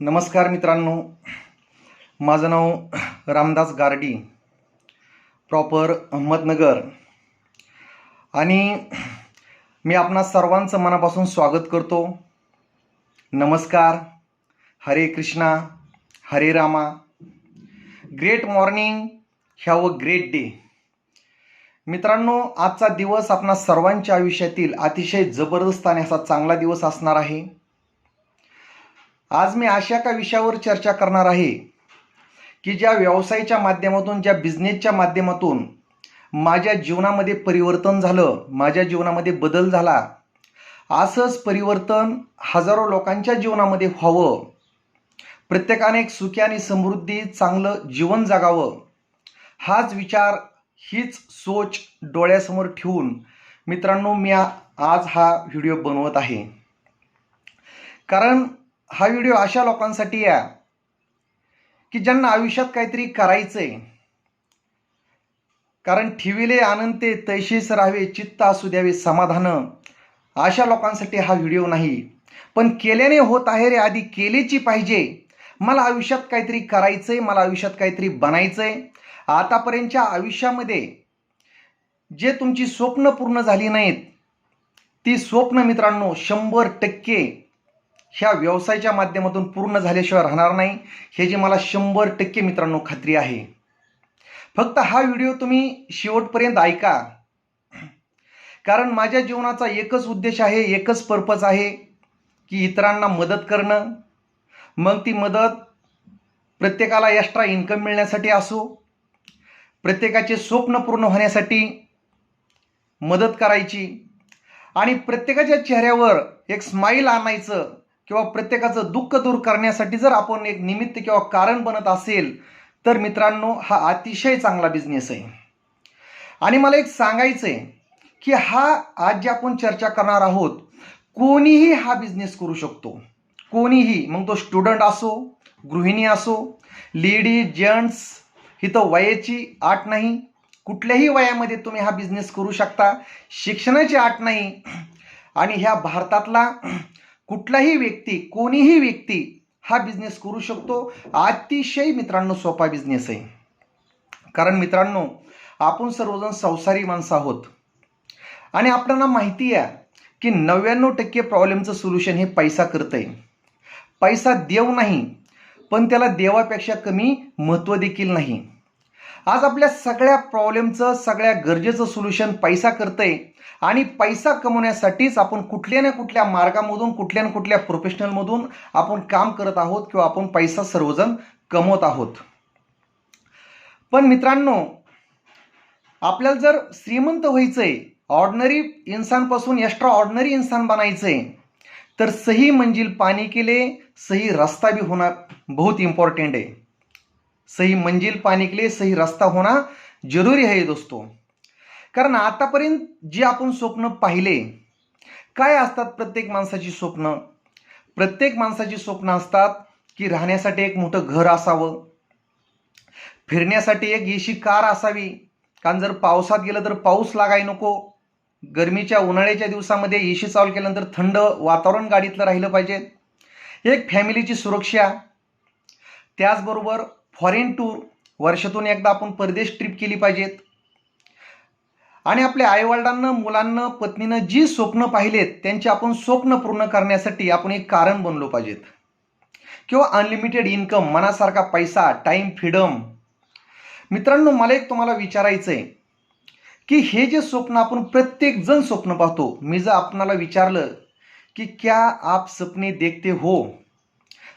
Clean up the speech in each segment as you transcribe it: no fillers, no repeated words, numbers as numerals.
नमस्कार मित्रांनो, माझं नाव रामदास गारडी, प्रॉपर अहमदनगर. आणि मी आपणा सर्वांचं मनापासून स्वागत करतो. नमस्कार, हरे कृष्णा, हरे Rama. Great morning, have a great day. मित्रांनो, आजचा दिवस आपणा सर्वांच्या आयुष्यातील अतिशय जबरदस्त आणि असा चांगला दिवस असणार आहे. आज मी अशा एका विषयावर चर्चा करणार आहे की ज्या व्यवसायाच्या माध्यमातून, ज्या बिझनेसच्या माध्यमातून माझ्या जीवनामध्ये परिवर्तन झालं, माझ्या जीवनामध्ये बदल झाला. असंच परिवर्तन हजारो लोकांच्या जीवनामध्ये व्हावं, प्रत्येकाने एक सुखी आणि समृद्धी चांगलं जीवन जगावं, हाच विचार, हीच सोच डोळ्यासमोर ठेवून मित्रांनो मी आज हा व्हिडिओ बनवत आहे. कारण हा व्हिडिओ अशा लोकांसाठी आहे की ज्यांना आयुष्यात काहीतरी करायचंय. कारण ठेविले आनंते तैशीच राहावे, चित्त असू द्यावे समाधान. अशा लोकांसाठी हा व्हिडिओ नाही. पण केल्याने होत आहे रे, आधी केलेची पाहिजे. मला आयुष्यात काहीतरी करायचंय, मला आयुष्यात काहीतरी बनायचंय. आतापर्यंतच्या आयुष्यामध्ये जे तुमची स्वप्न पूर्ण झाली नाहीत, ती स्वप्न मित्रांनो 100% ह्या व्यवसायाच्या माध्यमातून पूर्ण झाल्याशिवाय राहणार नाही, हे जे मला 100% मित्रांनो खात्री आहे. फक्त हा व्हिडिओ तुम्ही शेवटपर्यंत ऐका. कारण माझ्या जीवनाचा एकच उद्देश आहे, एकच पर्पज आहे की इतरांना मदत करणं. मग ती मदत प्रत्येकाला एक्स्ट्रा इन्कम मिळण्यासाठी असो, प्रत्येकाचे स्वप्न पूर्ण होण्यासाठी मदत करायची, आणि प्रत्येकाच्या चेहऱ्यावर एक स्माईल आणायचं किंवा प्रत्येकाचं दुःख दूर करण्यासाठी जर आपण एक निमित्त किंवा कारण बनत असेल तर मित्रांनो हा अतिशय चांगला बिझनेस आहे. आणि मला एक सांगायचं आहे की हा आज जे आपण चर्चा करणार आहोत, कोणीही हा बिझनेस करू शकतो. कोणीही, मग तो स्टुडंट असो, गृहिणी असो, लेडीज, जेंट्स, इथं वयाची अट नाही. कुठल्याही वयामध्ये तुम्ही हा बिझनेस करू शकता. शिक्षणाची अट नाही. आणि ह्या भारतातला कुठलाही व्यक्ती, कोणीही व्यक्ती हा बिझनेस करू शकतो. अतिशय मित्रांनो सोपा बिझनेस आहे. कारण मित्रांनो आपण सर्वजण संसारी माणसं आहोत आणि आपल्याला माहिती आहे की 99% प्रॉब्लेमचं सोल्युशन हे पैसा करतंय. पैसा देव नाही, पण त्याला देवापेक्षा कमी महत्त्व देखील नाही. आज आपल्या सगळ्या प्रॉब्लेमचं, सगळ्या गरजेचं सोल्युशन पैसा करतंय. आणि पैसा कमवण्यासाठीच आपण कुठल्या ना कुठल्या मार्गामधून, कुठल्या ना कुठल्या प्रोफेशनलमधून आपण काम करत आहोत किंवा आपण पैसा सर्वजण कमवत आहोत. पण मित्रांनो आपल्याला जर श्रीमंत व्हायचंय, ऑर्डिनरी इन्सानपासून एक्स्ट्रा ऑर्डिनरी इन्सान बनायचंय, तर सही मंजिल पाने के लिए सही रास्ता भी होना बहुत इम्पॉर्टंट है. सही मंजिल पाने के लिए सही रास्ता होना जरूरी है दोस्तों. कारण आतापर्यंत जे आपण स्वप्न पाहिले, काय असतात प्रत्येक माणसाची स्वप्न? प्रत्येक माणसाची स्वप्न असतात की राहण्यासाठी एक मोठं घर असावं, फिरण्यासाठी एक एसी कार असावी. कारण जर पावसात गेलं तर पाऊस लागाय नको, गरमीच्या उन्हाळ्याच्या दिवसामध्ये एसी चालू केल्यानंतर थंड वातावरण गाडीतलं राहिलं पाहिजे. एक फॅमिलीची सुरक्षा, त्याचबरोबर फॉरेन टूर, वर्षातून एकदा आपण परदेश ट्रिप केली पाहिजेत. आणि आपल्या आईवडिलांना, मुलांना, पत्नीनं जी स्वप्न पाहिलेत त्यांची आपण स्वप्न पूर्ण करण्यासाठी आपण एक कारण बनलो पाहिजेत. किंवा अनलिमिटेड इन्कम, मनासारखा पैसा, टाइम, फ्रीडम. मित्रांनो मला एक तुम्हाला विचारायचं आहे की हे जे स्वप्न आपण प्रत्येक जण स्वप्न पाहतो, मी जर आपणाला विचारलं की क्या आप सपने देखते हो,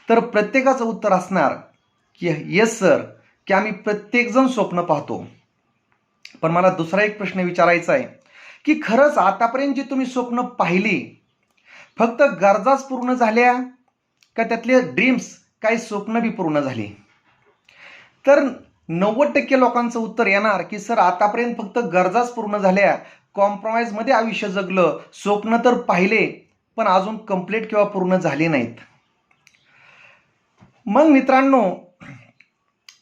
तर प्रत्येकाचं उत्तर असणार की येस सर, की आम्ही प्रत्येकजण स्वप्न पाहतो. पण मला दुसरा एक प्रश्न विचारायचा आहे की खरंच आतापर्यंत जी तुम्ही स्वप्न पाहिली, फक्त गरजाच पूर्ण झाल्या का त्यातले ड्रीम्स, काही स्वप्न बी पूर्ण झाली? तर 90% लोकांचं उत्तर येणार की सर आतापर्यंत फक्त गरजाच पूर्ण झाल्या, कॉम्प्रोमाइजमध्ये आयुष्य जगलं, स्वप्न तर पाहिले पण अजून कंप्लीट किंवा पूर्ण झाले नाहीत. मग मित्रांनो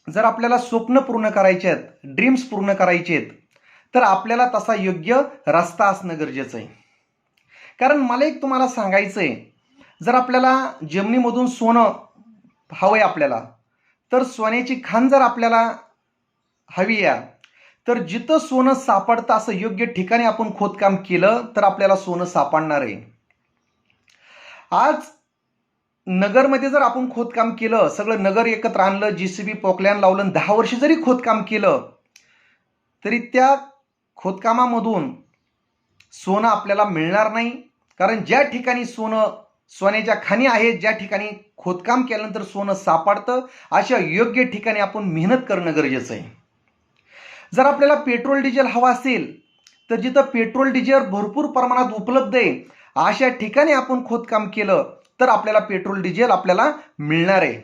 जर आपल्याला स्वप्न पूर्ण करायचे आहेत, ड्रीम्स पूर्ण करायचे आहेत, तर आपल्याला तसा योग्य रस्ता असणं गरजेचं आहे. कारण मला एक तुम्हाला सांगायचं आहे, जर आपल्याला जमिनीमधून सोनं हवंय आपल्याला, तर सोन्याची खाण जर आपल्याला हवी आहे, तर जिथं सोनं सापडतं असं योग्य ठिकाणी आपण खोदकाम केलं तर आपल्याला सोनं सापडणार आहे. आज नगरमध्ये जर आपण खोदकाम केलं, सगळं नगर एकत्र आणलं, JCB पोकलॅन लावलं, 10 वर्ष जरी खोदकाम केलं तरी त्या खोदकामामधून सोनं आपल्याला मिळणार नाही. कारण ज्या ठिकाणी सोन्याच्या खाणी आहेत, ज्या ठिकाणी खोदकाम केल्यानंतर सोनं सापडतं, अशा योग्य ठिकाणी आपण मेहनत करणं गरजेचं आहे. जर आपल्याला पेट्रोल डिझेल हवा असेल तर जिथं पेट्रोल डिझेल भरपूर प्रमाणात उपलब्ध आहे अशा ठिकाणी आपण खोदकाम केलं तर आपल्याला पेट्रोल डिझेल आपल्याला मिळणार आहे.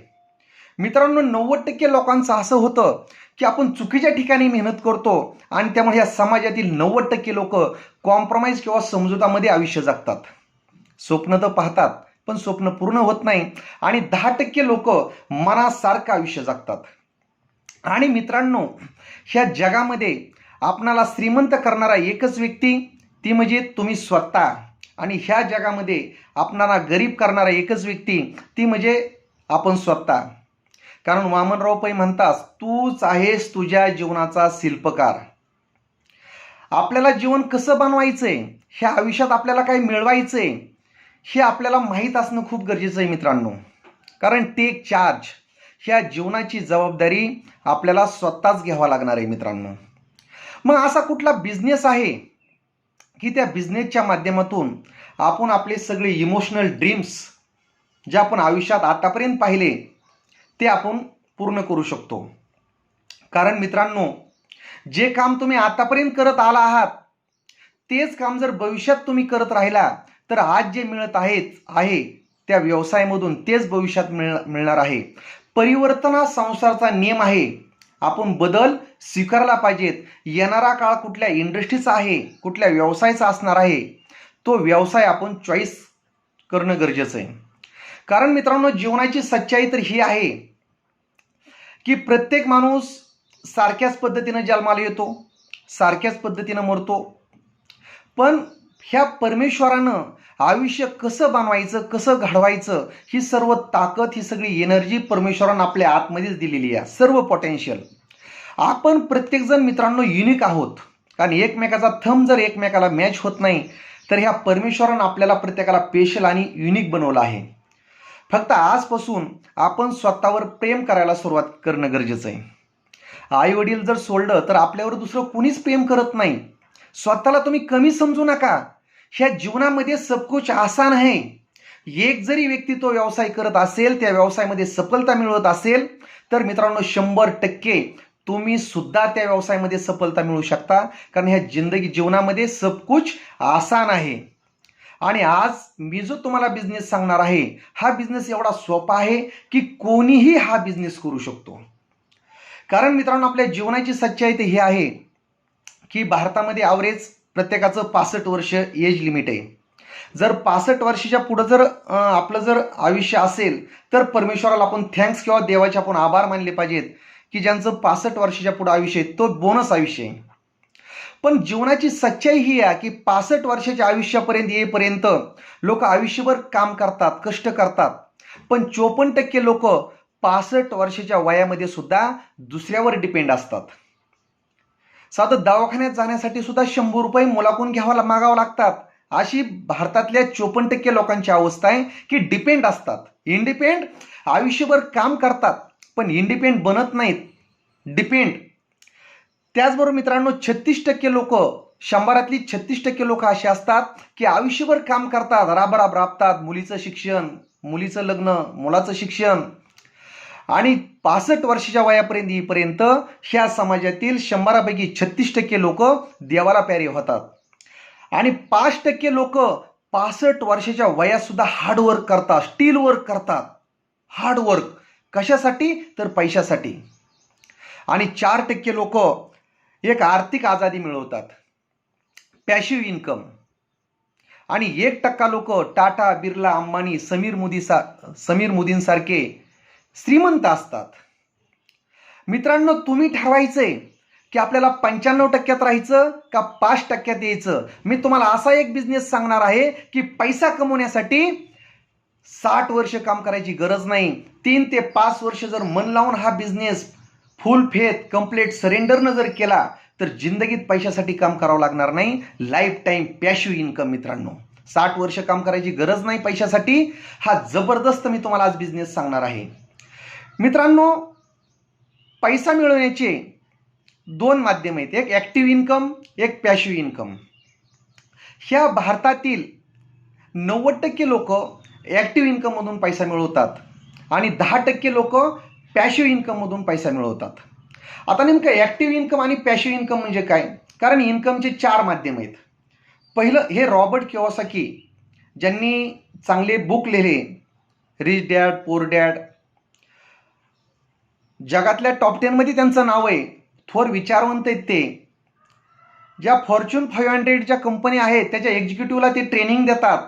मित्रांनो, 90% लोकांचं असं होतं की आपण चुकीच्या ठिकाणी मेहनत करतो आणि त्यामुळे या समाजातील 90% लोक कॉम्प्रोमाइज किंवा समजुतामध्ये आयुष्य जगतात. स्वप्न तर पाहतात पण स्वप्न पूर्ण होत नाही आणि 10% लोक मनासारखं आयुष्य जगतात. आणि मित्रांनो, ह्या जगामध्ये आपणाला श्रीमंत करणारा एकच व्यक्ती, ती म्हणजे तुम्ही स्वतः. आणि ह्या जगामध्ये आपणाला गरीब करणारा एकच व्यक्ती, ती म्हणजे आपण स्वतः. कारण वामनराव पै म्हणतात, तूच आहेस तुझ्या जीवनाचा शिल्पकार. आपल्याला जीवन कसं बनवायचंय, ह्या आयुष्यात आपल्याला काय मिळवायचंय, हे आपल्याला माहीत असणं खूप गरजेचं आहे मित्रांनो. कारण टेक चार्ज, ह्या जीवनाची जबाबदारी आपल्याला स्वतःच घ्यावा लागणार आहे मित्रांनो. मग असा कुठला बिझनेस आहे की त्या बिझनेसच्या माध्यमातून आपण आपले सगळे इमोशनल ड्रीम्स जे आपण आयुष्यात आतापर्यंत पाहिले ते आपण पूर्ण करू शकतो. कारण मित्रांनो, जे काम तुम्ही आतापर्यंत करत आला आहात तेच काम जर भविष्यात तुम्ही करत राहिला तर आज जे मिळत आहे त्या व्यवसायामधून तेच भविष्यात मिळणार आहे. परिवर्तन हा संसाराचा नियम आहे. आपण बदल स्वीकारला पाहिजेत. येणारा काळ कुठल्या इंडस्ट्रीचा आहे, कुठल्या व्यवसायाचा असणार आहे, तो व्यवसाय आपण चॉईस करणं गरजेचं आहे. कारण मित्रांनो, जीवनाची सच्चाई तर ही आहे की प्रत्येक माणूस सारख्याच पद्धतीनं जन्माला येतो, सारख्याच पद्धतीनं मरतो. पण ह्या परमेश्वरानं आयुष्य कसं बनवायचं, कसं घडवायचं, ही सर्व ताकद, ही सगळी एनर्जी परमेश्वरानं आपल्या आतमध्येच दिलेली आहे, सर्व पोटेन्शियल. आपण प्रत्येकजण मित्रांनो युनिक आहोत. कारण एकमेकाचा थंब जर एकमेकाला मॅच होत नाही तर ह्या परमेश्वरानं आपल्याला प्रत्येकाला स्पेशल आणि युनिक बनवलं आहे. फक्त आजपासून आपण स्वतःवर प्रेम करायला सुरुवात करणं गरजेचं आहे. आई वडील जर सोडलं तर आपल्यावर दुसरं कुणीच प्रेम करत नाही. स्वतःला तुम्ही कमी समजू नका. ह्या जीवनामध्ये सब कुछ आसान आहे. एक जरी व्यक्ती तो व्यवसाय करत असेल, त्या व्यवसायामध्ये सफलता मिळवत असेल तर मित्रांनो 100% तुम्ही सुद्धा त्या व्यवसायामध्ये सफलता मिळवू शकता. कारण ह्या जीवनामध्ये सब कुछ आसान आहे. आणि आज मी जो तुम्हाला बिझनेस सांगणार आहे, हा बिझनेस एवढा सोपा आहे की कोणीही हा बिझनेस करू शकतो. कारण मित्रांनो, आपल्या जीवनाची सच्चाई तर ही आहे की भारतामध्ये ॲव्हरेज प्रत्येकाचं 65 वर्ष एज लिमिट आहे. जर 65 वर्षाच्या पुढं जर आपलं जर आयुष्य असेल तर परमेश्वराला आपण थँक्स किंवा देवाचे आपण आभार मानले पाहिजेत की ज्यांचं 65 वर्षाच्या पुढं आयुष्य आहे तो बोनस आयुष्य आहे. पण जीवनाची सच्चाई ही आहे की 65 वर्षाच्या आयुष्यापर्यंत येईपर्यंत लोक आयुष्यभर काम करतात, कष्ट करतात. पण 54% लोक 65 वर्षाच्या वयामध्ये सुद्धा दुसऱ्यावर डिपेंड असतात. साधं दवाखान्यात जाण्यासाठी सुद्धा 100 रुपये मुलाकडून मागावं लागतात. अशी भारतातल्या 54% लोकांची अवस्था आहे की डिपेंड असतात. इंडिपेंड आयुष्यभर काम करतात पण इंडिपेंड बनत नाहीत, डिपेंड. त्याचबरोबर मित्रांनो 36% लोक, 100रातली 36% लोक अशी असतात की आयुष्यभर काम करतात, राबराब राबतात. मुलीचं शिक्षण, मुलीचं लग्न, मुलाचं शिक्षण. आणि 65 वर्षाच्या वयापर्यंत येईपर्यंत ह्या समाजातील 100पैकी 36% लोक देवाला प्यारे होतात. आणि 5% लोक 65 वर्षाच्या वयात सुद्धा हार्डवर्क करतात, स्टील वर्क करतात. हार्डवर्क कशासाठी तर पैशासाठी. आणि 4% लोक एक आर्थिक आजादी मिळवतात, पॅशिव्ह इन्कम. आणि 1% लोक टाटा, बिर्ला, अंबानी, समीर मोदींसारखे श्रीमंत असतात. मित्रांनो, तुम्ही ठरवायचंय की आपल्याला 95% राहायचं का 5% यायचं. मी तुम्हाला असा एक बिझनेस सांगणार आहे की पैसा कमवण्यासाठी 60 वर्ष काम करायची गरज नाही. 3 ते 5 वर्ष जर मन लावून हा बिझनेस फुल फेथ कंप्लीट सरेंडरनं जर केला तर जिंदगीत पैशासाठी काम करावं लागणार नाही. लाईफ टाईम पॅशिव्ह इन्कम मित्रांनो. 60 वर्ष काम करायची गरज नाही पैशासाठी. हा जबरदस्त मी तुम्हाला आज बिझनेस सांगणार आहे मित्रांनो. पैसा मिळवण्याचे 2 माध्यम आहेत, एक ॲक्टिव्ह इन्कम, एक पॅशिव्ह इन्कम. ह्या भारतातील 90% लोक ॲक्टिव्ह इन्कममधून पैसा मिळवतात आणि 10% लोक पॅशिव्ह इन्कममधून पैसा मिळवतात. आता नेमकं ॲक्टिव्ह इन्कम आणि पॅशिव्ह इन्कम म्हणजे काय? कारण इन्कमचे 4 माध्यम आहेत. पहिलं हे रॉबर्ट कियोसाकी ज्यांनी चांगले बुक लिहिले, रिच डॅड पुअर डॅड, जगातल्या टॉप 10 मध्ये त्यांचं नाव आहे. थोर विचारवंत आहेत ते. ज्या फॉर्च्यून 500 ज्या कंपनी आहेत त्याच्या एक्झिक्युटिव्हला ते ट्रेनिंग देतात.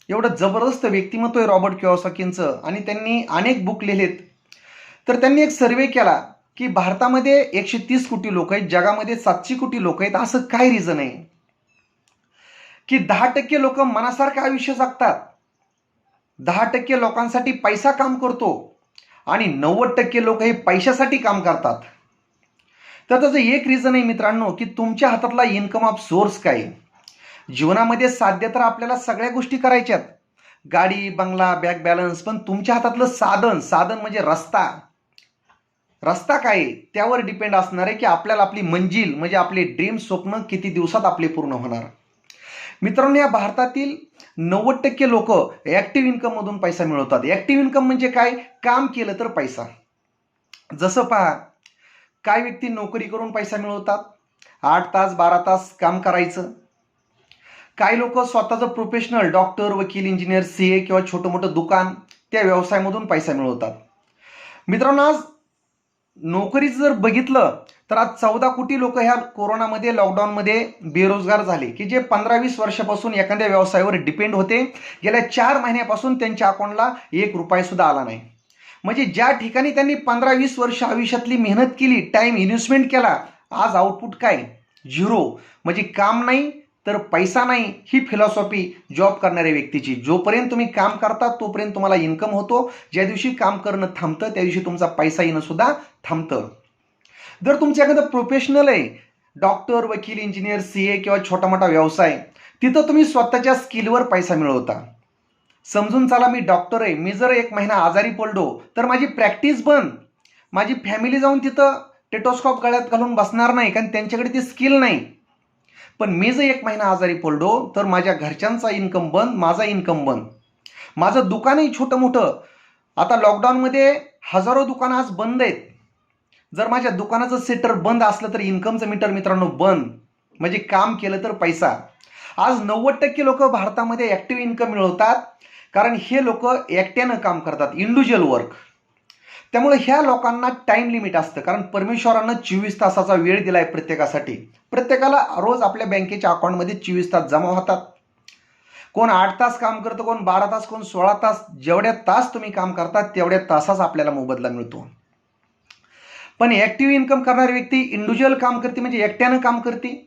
एवढं जबरदस्त व्यक्तिमत्व आहे रॉबर्ट कियोसाकींचं आणि त्यांनी अनेक बुक लिहिलेत. तर त्यांनी एक सर्वे केला की भारतामध्ये 130 कोटी लोक आहेत, जगामध्ये 700 कोटी लोक आहेत. असं काय रिझन आहे की 10% लोक मनासारखं आयुष्य जगतात, 10% लोकांसाठी पैसा काम करतो आणि 90% लोक हे पैशासाठी काम करतात. तर त्याचं एक रिझन आहे मित्रांनो की तुमच्या हातातला इन्कम ऑफ सोर्स काय. जीवनामध्ये साध्य तर आपल्याला सगळ्या गोष्टी करायच्यात, गाडी बंगला बँक बॅलन्स, पण तुमच्या हातातलं साधन म्हणजे रस्ता काय त्यावर डिपेंड असणार आहे की आपल्याला आपली मंजिल म्हणजे आपले ड्रीम स्वप्न किती दिवसात आपले पूर्ण होणार. मित्रांनो, या भारतातील 90% लोक ॲक्टिव्ह इन्कममधून पैसा मिळवतात. ॲक्टिव्ह इन्कम म्हणजे काय? काम केलं तर पैसा. जसं पहा, काय व्यक्ती नोकरी करून पैसा मिळवतात, 8 तास 12 तास काम करायचं. काही लोक स्वतःचं प्रोफेशनल डॉक्टर, वकील, इंजिनियर, CA किंवा छोटं मोठं दुकान त्या व्यवसायामधून पैसा मिळवतात. मित्रांनो, आज नोकरीचं जर बघितलं तर आज 14 कोटी लोक ह्या कोरोनामध्ये लॉकडाऊनमध्ये बेरोजगार झाले की जे 15-20 वर्षापासून एखाद्या व्यवसायावर डिपेंड होते. गेल्या 4 महिन्यापासून त्यांच्या अकाउंटला 1 रुपया सुद्धा आला नाही. म्हणजे ज्या ठिकाणी त्यांनी 15-20 वर्ष आयुष्यातली मेहनत केली, टाइम इन्व्हेस्टमेंट केला, आज आउटपुट काय? 0. म्हणजे काम नाही तर पैसा नाही, ही फिलॉसॉफी जॉब करणाऱ्या व्यक्तीची. जोपर्यंत तुम्ही काम करता तोपर्यंत तुम्हाला इन्कम होतो. ज्या दिवशी काम करणं थांबतं त्या दिवशी तुमचा पैसा येणं सुद्धा थांबतं. जर तुमचं एखादं प्रोफेशनल आहे, डॉक्टर, वकील, इंजिनियर, CA किंवा छोटा मोठा व्यवसाय, तिथं तुम्ही स्वतःच्या स्किलवर पैसा मिळवता. समजून चला, मी डॉक्टर आहे, मी जर 1 महिना आजारी पडलो तर माझी प्रॅक्टिस बंद. माझी फॅमिली जाऊन तिथं टेटोस्कोप गळ्यात घालून बसणार नाही, कारण त्यांच्याकडे ती स्किल नाही. पण मी जर 1 महिना आजारी पडलो तर माझ्या घरच्यांचा इन्कम बंद, माझा इन्कम बंद. माझं दुकानही छोटं मोठं, आता लॉकडाऊनमध्ये हजारो दुकानं आज बंद आहेत. जर माझ्या दुकानाचं सेटर बंद असलं तर इन्कमचं मीटर मित्रांनो बंद. म्हणजे काम केलं तर पैसा. आज 90% लोक भारतामध्ये ॲक्टिव्ह इन्कम मिळवतात कारण हे लोक एकट्यानं काम करतात, इंडिव्हिज्युअल वर्क. त्यामुळे ह्या लोकांना टाइम लिमिट असतं, कारण परमेश्वरानं 24 तासाचा वेळ दिलाय प्रत्येकासाठी. प्रत्येकाला रोज आपल्या बँकेच्या अकाउंटमध्ये 24 तास जमा होतात. कोण 8 तास काम करतं, कोण 12 तास, कोण 16 तास. जेवढ्या तास तुम्ही काम करतात तेवढ्या तासाच आपल्याला मोबदला मिळतो. पण ॲक्टिव्ह इन्कम करणारी व्यक्ती इंडिव्हिज्युअल काम करते, म्हणजे एकट्यानं काम करते.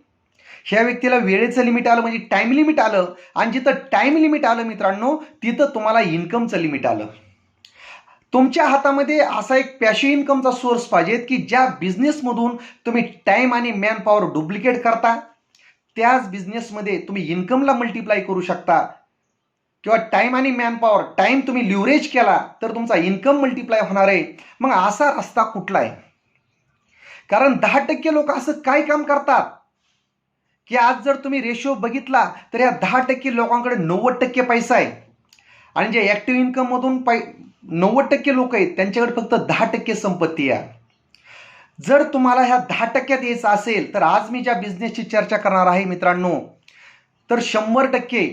ह्या व्यक्तीला वेळेचं लिमिट आलं म्हणजे टाइम लिमिट आलं, आणि जिथं टाइम लिमिट आलं मित्रांनो तिथं तुम्हाला इन्कमचं लिमिट आलं. तुमच्या हातामध्ये असा एक पॅशिव्ह इन्कमचा सोर्स पाहिजे की ज्या बिझनेसमधून तुम्ही टाइम आणि मॅन पॉवर डुप्लिकेट करता, त्याच बिझनेसमध्ये तुम्ही इन्कमला मल्टिप्लाय करू शकता. किंवा टाइम आणि मॅन पॉवर, टाइम तुम्ही लिव्हरेज केला तर तुमचा इन्कम मल्टिप्लाय होणार आहे. मग असा रस्ता कुठला आहे? कारण 10% लोक असं काय काम करतात की आज जर तुम्ही रेशो बघितला तर या 10% लोकांकडे 90% पैसा आहे, आणि जे ॲक्टिव्ह इन्कममधून 90% लोक आहेत त्यांच्याकडे फक्त 10% संपत्ती आहे. जर तुम्हाला ह्या 10% यायचं असेल तर आज मी ज्या बिझनेसची चर्चा करणार आहे मित्रांनो, तर 100%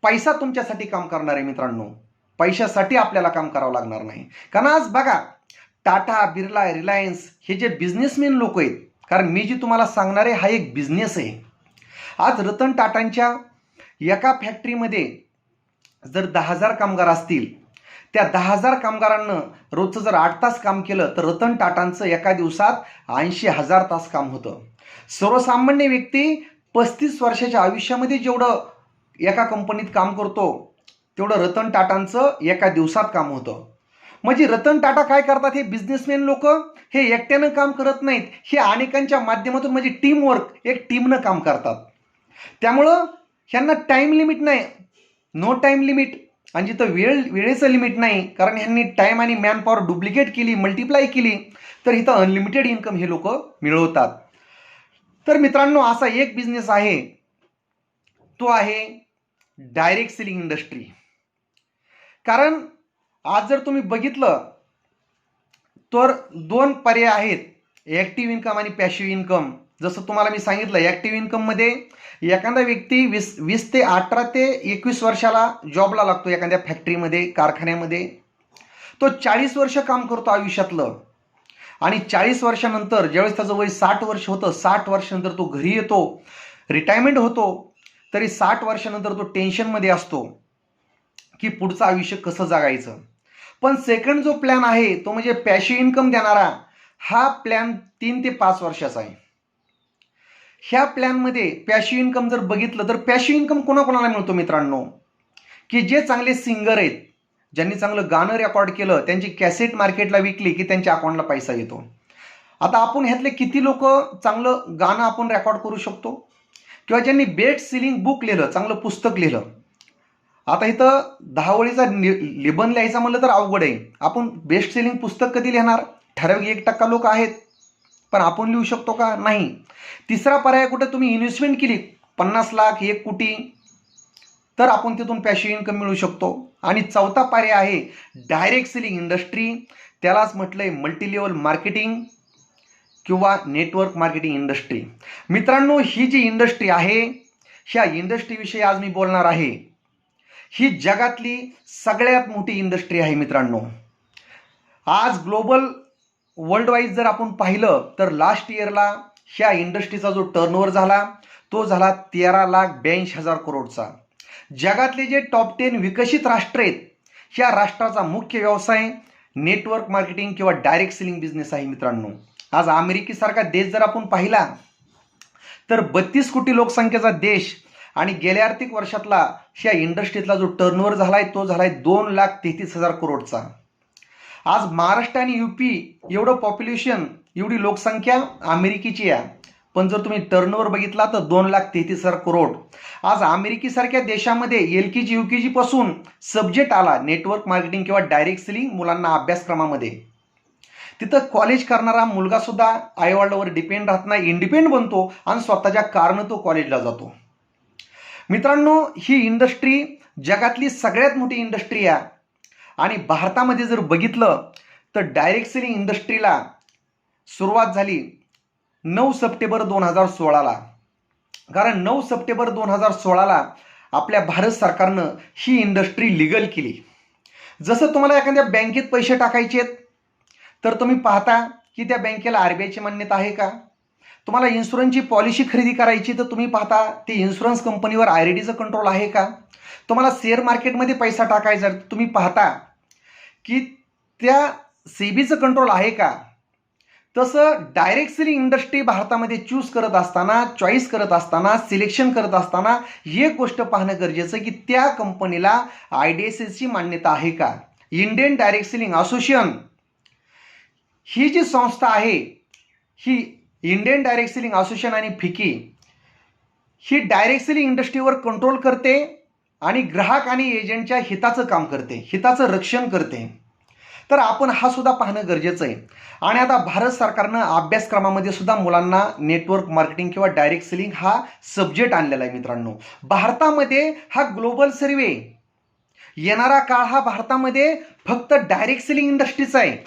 पैसा तुमच्यासाठी काम करणार आहे मित्रांनो. पैशासाठी आपल्याला काम करावं लागणार नाही. कारण आज बघा, टाटा, बिर्ला, रिलायन्स हे जे बिझनेसमॅन लोक आहेत, कारण मी जी तुम्हाला सांगणार आहे हा एक बिझनेस आहे. आज रतन टाटांच्या एका फॅक्टरीमध्ये जर 10,000 कामगार असतील, त्या 10,000 कामगारांना रोजचं जर 8 तास काम केलं तर रतन टाटांचं एका दिवसात 80,000 तास काम होतं. सर्वसामान्य व्यक्ती 35 वर्षाच्या आयुष्यामध्ये जेवढं एका कंपनीत काम करतो तेवढं रतन टाटांचं एका दिवसात काम होतं. म्हणजे रतन टाटा काय करतात, हे बिझनेसमॅन लोक हे एकट्यानं काम करत नाहीत, हे अनेकांच्या माध्यमातून म्हणजे टीमवर्क, एक टीमनं काम करतात. त्यामुळं ह्यांना टाईम लिमिट नाही, नो टाईम लिमिट. आणि जिथं वेळेचं लिमिट नाही, कारण ह्यांनी टाईम आणि मॅन पॉवर डुप्लिकेट केली, मल्टिप्लाय केली, तर इथं अनलिमिटेड इन्कम हे लोक मिळवतात. तर मित्रांनो, असा एक बिझनेस आहे, तो आहे डायरेक्ट सेलिंग इंडस्ट्री. कारण आज जर तुम्ही बघितलं तर दोन पर्याय आहेत, ॲक्टिव्ह इन्कम आणि पॅसिव्ह इन्कम. जसं तुम्हाला मी सांगितलं, ॲक्टिव्ह इन्कममध्ये एखादा व्यक्ती 20 ते 18 ते 21 वर्षाला जॉबला लागतो एखाद्या फॅक्टरीमध्ये, कारखान्यामध्ये. तो 40 वर्ष काम करतो आयुष्यातलं, आणि 40 वर्षानंतर ज्यावेळेस त्याचं वय 60 वर्ष होतं, 60 वर्षानंतर तो घरी येतो, रिटायरमेंट होतो. तरी 60 वर्षानंतर तो टेन्शनमध्ये असतो की पुढचं आयुष्य कसं जगायचं. पण सेकंड जो प्लॅन आहे तो म्हणजे पॅसिव्ह इन्कम देणारा, हा प्लॅन 3 ते 5 वर्षाचा आहे. ह्या प्लॅनमध्ये पॅसिव्ह इन्कम जर बघितलं तर पॅसिव्ह इन्कम कोणाकोणाला मिळतो मित्रांनो, की जे चांगले सिंगर आहेत, ज्यांनी चांगलं गाणं रेकॉर्ड केलं, त्यांची कॅसेट मार्केटला विकली की त्यांच्या अकाउंटला पैसा येतो. आता आपण ह्यातले किती लोक चांगलं गाणं आपण रेकॉर्ड करू शकतो, किंवा ज्यांनी बेस्ट सेलिंग बुक लिहिलं, चांगलं पुस्तक लिहिलं. आता इथं 10 ओळीचा निबंध लिहायचा म्हणलं तर अवघड आहे. आपण बेस्ट सेलिंग पुस्तक कधी लिहिणार, ठराविक 1% लोक आहेत, पण आपण लिहू शकतो का, नाही. तिसरा पर्याय कुठे तुम्ही इन्व्हेस्टमेंट केली 50 लाख 1 कोटी, तर आपण तिथून पॅसिव्ह इन्कम मिळू शकतो. आणि चौथा पर्याय आहे डायरेक्ट सेलिंग इंडस्ट्री. त्यालाच म्हटलंय मल्टी लेवल मार्केटिंग किंवा नेटवर्क मार्केटिंग इंडस्ट्री. मित्रांनो, ही जी इंडस्ट्री आहे, ह्या इंडस्ट्रीविषयी आज मी बोलणार आहे. ही जगातली सगळ्यात मोठी इंडस्ट्री आहे मित्रांनो. आज ग्लोबल वर्ल्ड वाईज जर आपण पाहिलं तर लास्ट इयरला ह्या इंडस्ट्रीचा जो टर्नओव्हर झाला तो झाला 13,82,000 करोडचा. जगातले जे टॉप 10 विकसित राष्ट्र आहेत, ह्या राष्ट्राचा मुख्य व्यवसाय नेटवर्क मार्केटिंग किंवा डायरेक्ट सेलिंग बिझनेस आहे मित्रांनो. आज अमेरिकेसारखा देश जर आपण पाहिला तर 32 कोटी लोकसंख्येचा देश, आणि गेल्या आर्थिक वर्षातला ह्या इंडस्ट्रीतला जो टर्नओव्हर झालाय तो झालाय 2,33,000 करोडचा. आज महाराष्ट्र आणि युपी एवढं पॉप्युलेशन, एवढी लोकसंख्या अमेरिकेची आहे, पण जर तुम्ही टर्नओव्हर बघितला तर 2,33,000 करोड. आज अमेरिकेसारख्या देशामध्ये LKG UKG पासून सब्जेक्ट आला नेटवर्क मार्केटिंग किंवा डायरेक्ट सेलिंग मुलांना अभ्यासक्रमामध्ये. तिथं कॉलेज करणारा मुलगा सुद्धा आईवडिलांवर डिपेंड राहत नाही, इंडिपेंडंट बनतो आणि स्वतःच्या कारनं तो कॉलेजला जातो. मित्रांनो, ही इंडस्ट्री जगातली सगळ्यात मोठी इंडस्ट्री आहे. आणि भारतामध्ये जर बघितलं तर डायरेक्ट सेलिंग इंडस्ट्रीला सुरुवात झाली 9 सप्टेंबर 2016ला. कारण 9 सप्टेंबर 2016ला आपल्या भारत सरकारनं ही इंडस्ट्री लिगल केली. जसं तुम्हाला एखाद्या बँकेत पैसे टाकायचे आहेत तर तुम्ही पाहता की त्या बँकेला RBIची मान्यता आहे का. तुम्हाला इन्शुरन्सची पॉलिसी खरेदी करायची तर तुम्ही पाहता ते इन्शुरन्स कंपनीवर IRDचं कंट्रोल आहे का. तुम्हाला शेअर मार्केटमध्ये पैसा टाकायचा तर तुम्ही पाहता की त्या सेबीचं कंट्रोल आहे का. तसं डायरेक्ट सेलिंग इंडस्ट्री भारतामध्ये चूज करत असताना, चॉईस करत असताना, सिलेक्शन करत असताना एक गोष्ट पाहणं गरजेचं की त्या कंपनीला IDSAची मान्यता आहे का. इंडियन डायरेक्ट सेलिंग असोसिएशन ही जी संस्था आहे, ही इंडियन डायरेक्ट सेलिंग असोसिएशन आणि फिकी, ही डायरेक्ट सेलिंग इंडस्ट्रीवर कंट्रोल करते आणि ग्राहक आणि एजंटच्या हिताचं काम करते, हिताचं रक्षण करते. तर आपण हा सुद्धा पाहणं गरजेचं आहे. आणि आता भारत सरकारनं अभ्यासक्रमामध्ये सुद्धा मुलांना नेटवर्क मार्केटिंग किंवा डायरेक्ट सेलिंग हा सब्जेक्ट आणलेला आहे मित्रांनो. भारतामध्ये हा ग्लोबल सर्वे, येणारा काळ हा भारतामध्ये फक्त डायरेक्ट सेलिंग इंडस्ट्रीचा आहे.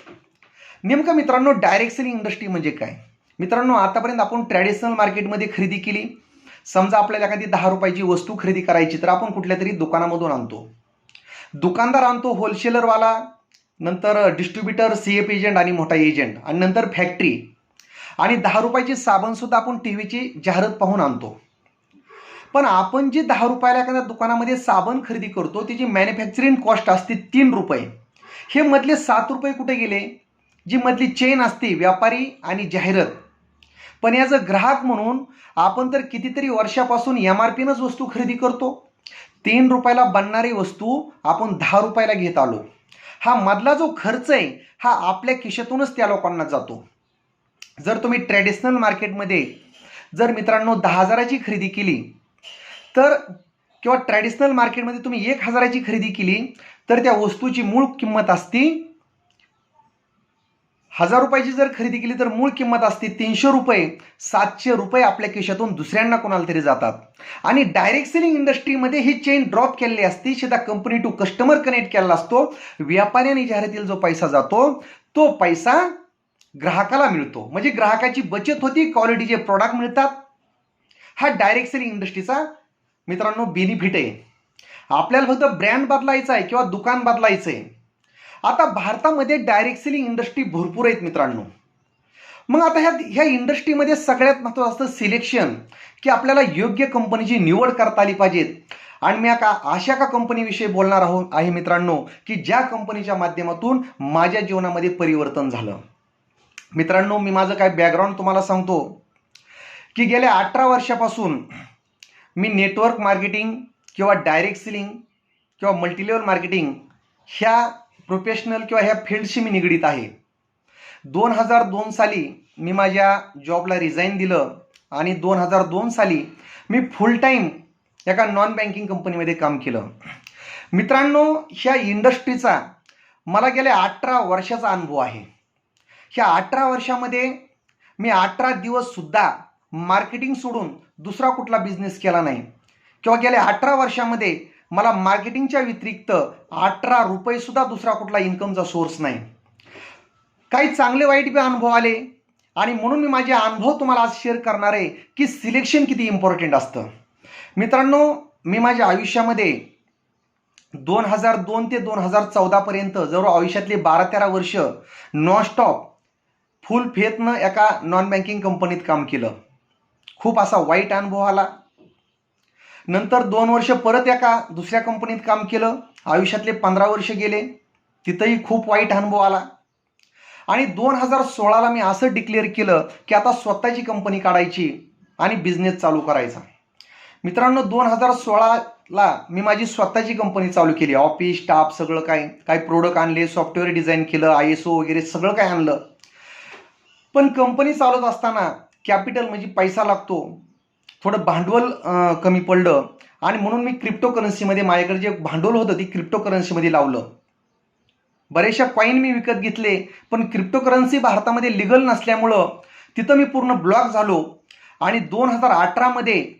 नेमकं मित्रांनो, डायरेक्ट सेलिंग इंडस्ट्री म्हणजे काय. मित्रांनो, आतापर्यंत आपण ट्रॅडिशनल मार्केटमध्ये खरेदी केली. समजा आपल्याला एखादी 10 रुपयाची वस्तू खरेदी करायची तर आपण कुठल्या तरी दुकानामधून आणतो. दुकानदार आणतो, होलसेलरवाला, नंतर डिस्ट्रीब्युटर, CF एजंट आणि मोठा एजंट, आणि नंतर फॅक्टरी. आणि 10 रुपयाची साबणसुद्धा आपण टीव्हीची जाहिरात पाहून आणतो. पण आपण जी 10 रुपयाला एखाद्या दुकानामध्ये साबण खरेदी करतो त्याची मॅन्युफॅक्चरिंग कॉस्ट असते 3 रुपये. हे मधले 7 रुपये कुठे गेले. जी मधली चेन असते, व्यापारी आणि जाहिरात. पण याचं ग्राहक म्हणून आपण तर कितीतरी वर्षापासून MRPनंच वस्तू खरेदी करतो. ₹3 बनणारी वस्तू आपण ₹10 घेत आलो. हा मधला जो खर्च आहे हा आपल्या खिशातूनच त्या लोकांना जातो. जर तुम्ही ट्रेडिशनल मार्केटमध्ये जर मित्रांनो 10,000ची खरेदी केली तर किंवा ट्रॅडिशनल मार्केटमध्ये तुम्ही 1,000ची खरेदी केली तर त्या वस्तूची मूळ किंमत असती ₹1,000ची जर खरेदी केली तर मूळ किंमत असते ₹300. ₹700 आपल्या खिशातून दुसऱ्यांना कोणाला तरी जातात. आणि डायरेक्ट सेलिंग इंडस्ट्रीमध्ये ही चेन ड्रॉप केलेली असते. सीधा कंपनी टू कस्टमर कनेक्ट केलेला असतो. व्यापाऱ्याने जाहिरातील जो पैसा जातो तो पैसा ग्राहकाला मिळतो. म्हणजे ग्राहकाची बचत होती, क्वालिटीचे प्रॉडक्ट मिळतात. हा डायरेक्ट सेलिंग इंडस्ट्रीचा मित्रांनो बेनिफिट आहे. आपल्याला फक्त ब्रँड बदलायचा आहे किंवा दुकान बदलायचं आहे. आता भारतामध्ये डायरेक्ट सेलिंग इंडस्ट्री भरपूर आहेत मित्रांनो. मग आता ह्या इंडस्ट्रीमध्ये सगळ्यात महत्त्वाचं असतं सिलेक्शन, की आपल्याला योग्य कंपनीची निवड करता आली पाहिजेत. आणि मी अशा का कंपनीविषयी बोलणार आहे मित्रांनो, की ज्या कंपनीच्या माध्यमातून माझ्या जीवनामध्ये परिवर्तन झालं. मित्रांनो, मी माझं काय बॅकग्राऊंड तुम्हाला सांगतो, की गेल्या 18 वर्षापासून मी नेटवर्क मार्केटिंग किंवा डायरेक्ट सेलिंग किंवा मल्टीलेवल मार्केटिंग ह्या प्रोफेशनल किंवा ह्या फील्डशी मी निगडीत आहे. 2002 साली मी माझ्या जॉबला रिझाईन दिलं आणि 2002 साली मी फुल टाईम एका नॉन बँकिंग कंपनीमध्ये काम केलं. मित्रांनो, ह्या इंडस्ट्रीचा मला गेल्या 18 वर्षाचा अनुभव आहे. ह्या 18 वर्षामध्ये मी 18 दिवससुद्धा मार्केटिंग सोडून दुसरा कुठला बिझनेस केला नाही. किंवा गेल्या 18 वर्षामध्ये मला मार्केटिंगच्या व्यतिरिक्त ₹18 दुसरा कुठला इन्कमचा सोर्स नाही. काही चांगले वाईट बी अनुभव आले आणि म्हणून मी माझे अनुभव तुम्हाला आज शेअर करणार आहे, की सिलेक्शन किती इम्पॉर्टंट असतं. मित्रांनो, मी माझ्या आयुष्यामध्ये 2002 ते 2014 पर्यंत जवळ आयुष्यातले 12-13 वर्ष नॉनस्टॉप फुल फेथनं एका नॉन बँकिंग कंपनीत काम केलं. खूप असा वाईट अनुभव आला. नंतर 2 वर्ष परत एका दुसऱ्या कंपनीत काम केलं. आयुष्यातले 15 वर्ष गेले, तिथंही खूप वाईट अनुभव आला. आणि 2016ला मी असं डिक्लेअर केलं की आता स्वतःची कंपनी काढायची आणि बिझनेस चालू करायचा. मित्रांनो, 2016ला मी माझी स्वतःची कंपनी चालू केली. ऑफिस स्टाफ सगळं काय प्रोडक्ट आणले, सॉफ्टवेअर डिझाईन केलं, ISO वगैरे सगळं काय आणलं. पण कंपनी चालवत असताना कॅपिटल म्हणजे पैसा लागतो, थोडं भांडवल कमी पडलं आणि म्हणून मी क्रिप्टोकरन्सीमध्ये माझ्याकडे जे भांडवल होतं ती क्रिप्टोकरन्सीमध्ये लावलं. बरेचशा कॉईन मी विकत घेतले, पण क्रिप्टोकरन्सी भारतामध्ये लिगल नसल्यामुळं तिथं मी पूर्ण ब्लॉक झालो. आणि 2018मध्ये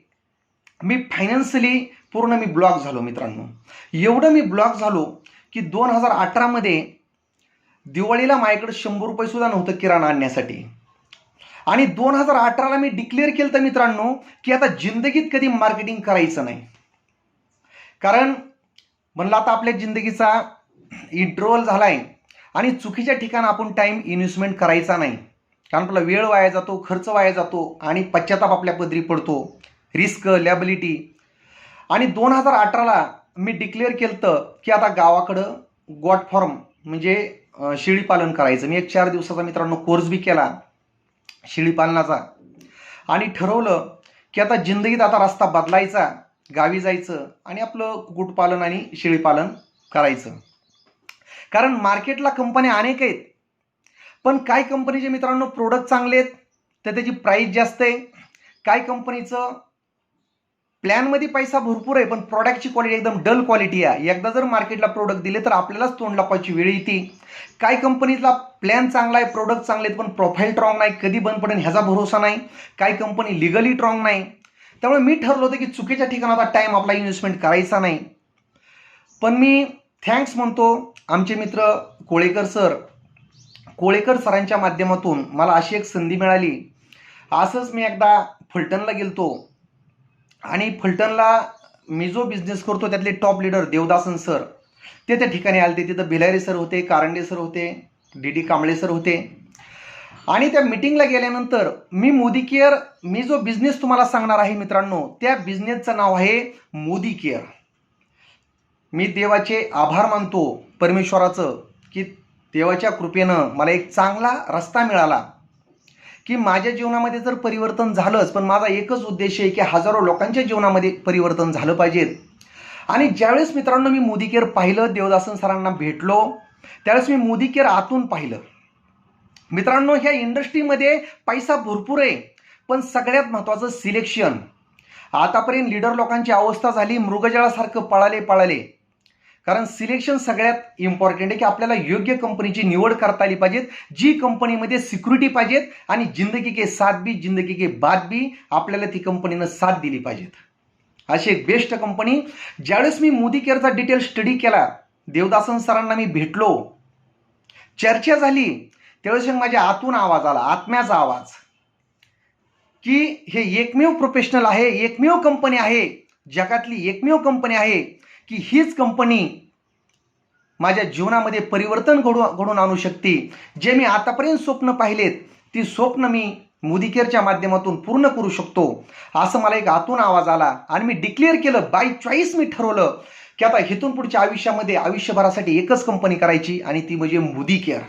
मी फायनान्शियली पूर्ण ब्लॉक झालो. मित्रांनो, एवढं मी ब्लॉक झालो की 2018मध्ये दिवाळीला माझ्याकडे ₹100 नव्हतं किराणा आणण्यासाठी. आणि 2018ला मी डिक्लेअर केलं तर मित्रांनो, की आता जिंदगीत कधी मार्केटिंग करायचं नाही. कारण म्हणलं आता आपल्या जिंदगीचा इंटरव्हल झाला आहे आणि चुकीच्या ठिकाणी आपण टाईम इन्व्हेस्टमेंट करायचा नाही. कारण आपला वेळ वाया जातो, खर्च वाया जातो आणि पश्चाताप आपल्या पदरी पडतो, रिस्क, लॅबिलिटी. आणि 2018ला मी डिक्लेअर केलं की आता गावाकडं गॉट फार्म म्हणजे शेळीपालन करायचं. मी एक 4 दिवसाचा मित्रांनो कोर्स बी केला शेळीपालनाचा आणि ठरवलं की आता जिंदगीत आता रस्ता बदलायचा, गावी जायचं आणि आपलं कुक्कुटपालन आणि शेळीपालन करायचं. कारण मार्केटला कंपन्या अनेक आहेत, पण काही कंपनीचे मित्रांनो प्रोडक्ट चांगले आहेत तर त्याची प्राईस जास्त आहे. काही कंपनीचं प्लॅनमध्ये पैसा भरपूर आहे पण प्रॉडक्टची क्वालिटी एकदम डल क्वालिटी आहे. एकदा जर मार्केटला प्रोडक्ट दिले तर आपल्यालाच तोंड लपवायची वेळ येते. काही कंपनीला प्लॅन चांगला आहे, प्रोडक्ट चांगले आहेत, पण प्रोफाईल स्ट्रॉंग नाही, कधी बंद पडेल ह्याचा भरोसा नाही. काही कंपनी लिगली स्ट्रॉंग नाही. त्यामुळे मी ठरवलं होतं की चुकीच्या ठिकाणी आता टाईम आपला इन्व्हेस्टमेंट करायचा नाही. पण मी थँक्स म्हणतो आमचे मित्र कोळेकर सरांच्या माध्यमातून मला अशी एक संधी मिळाली. असंच मी एकदा फलटणला गेलतो आणि फलटणला मी जो बिझनेस करतो त्यातले टॉप लीडर देवदासन सर ते त्या ठिकाणी आले. तिथं भिलारे सर होते, कारंडे सर होते, DD कांबळे सर होते. आणि त्या मीटिंगला गेल्यानंतर मी मोदी केअर, मी जो बिझनेस तुम्हाला सांगणार आहे मित्रांनो, त्या बिझनेसचं नाव आहे मोदी केअर. मी देवाचे आभार मानतो परमेश्वराचं की देवाच्या कृपेनं मला एक चांगला रस्ता मिळाला की माझ्या जीवनामध्ये जर परिवर्तन झालंच, पण माझा एकच उद्देश आहे की हजारो लोकांच्या जीवनामध्ये परिवर्तन झालं पाहिजे. आणि ज्यावेळेस मित्रांनो मी मोदी केअर पाहिलं, देवदासन सरांना भेटलो, त्यावेळेस मी मोदी केअर आतून पाहिलं. मित्रांनो, ह्या इंडस्ट्रीमध्ये पैसा भरपूर आहे, पण सगळ्यात महत्त्वाचं सिलेक्शन. आतापर्यंत लीडर लोकांची अवस्था झाली मृगजळासारखं पळाले. कारण सिलेक्शन सगळ्यात इम्पॉर्टंट आहे, की आपल्याला योग्य कंपनीची निवड करता आली पाहिजेत, जी कंपनीमध्ये सिक्युरिटी पाहिजेत आणि जिंदगी के साथ भी जिंदगी के बाद भी आपल्याला ती कंपनीनं साथ दिली पाहिजेत. अशी एक बेस्ट कंपनी. ज्यावेळेस मी मोदी केअरचा डिटेल स्टडी केला, देवदासन सरांना मी भेटलो, चर्चा झाली, त्यावेळेस माझ्या आतून आवाज आला, आत्म्याचा आवाज, की हे एकमेव प्रोफेशनल आहे, एकमेव कंपनी आहे, जगातली एकमेव कंपनी आहे की हीच कंपनी माझ्या जीवनामध्ये परिवर्तन घडून आणू शकते. जे मी आतापर्यंत स्वप्न पाहिलेत ती स्वप्न मी मोदी केअरच्या माध्यमातून पूर्ण करू शकतो, असं मला एक आतून आवाज आला. आणि मी डिक्लेअर केलं, बाय चॉईस मी ठरवलं की आता इथून पुढच्या आयुष्यामध्ये आयुष्यभरासाठी एकच कंपनी करायची आणि ती म्हणजे मोदी केअर.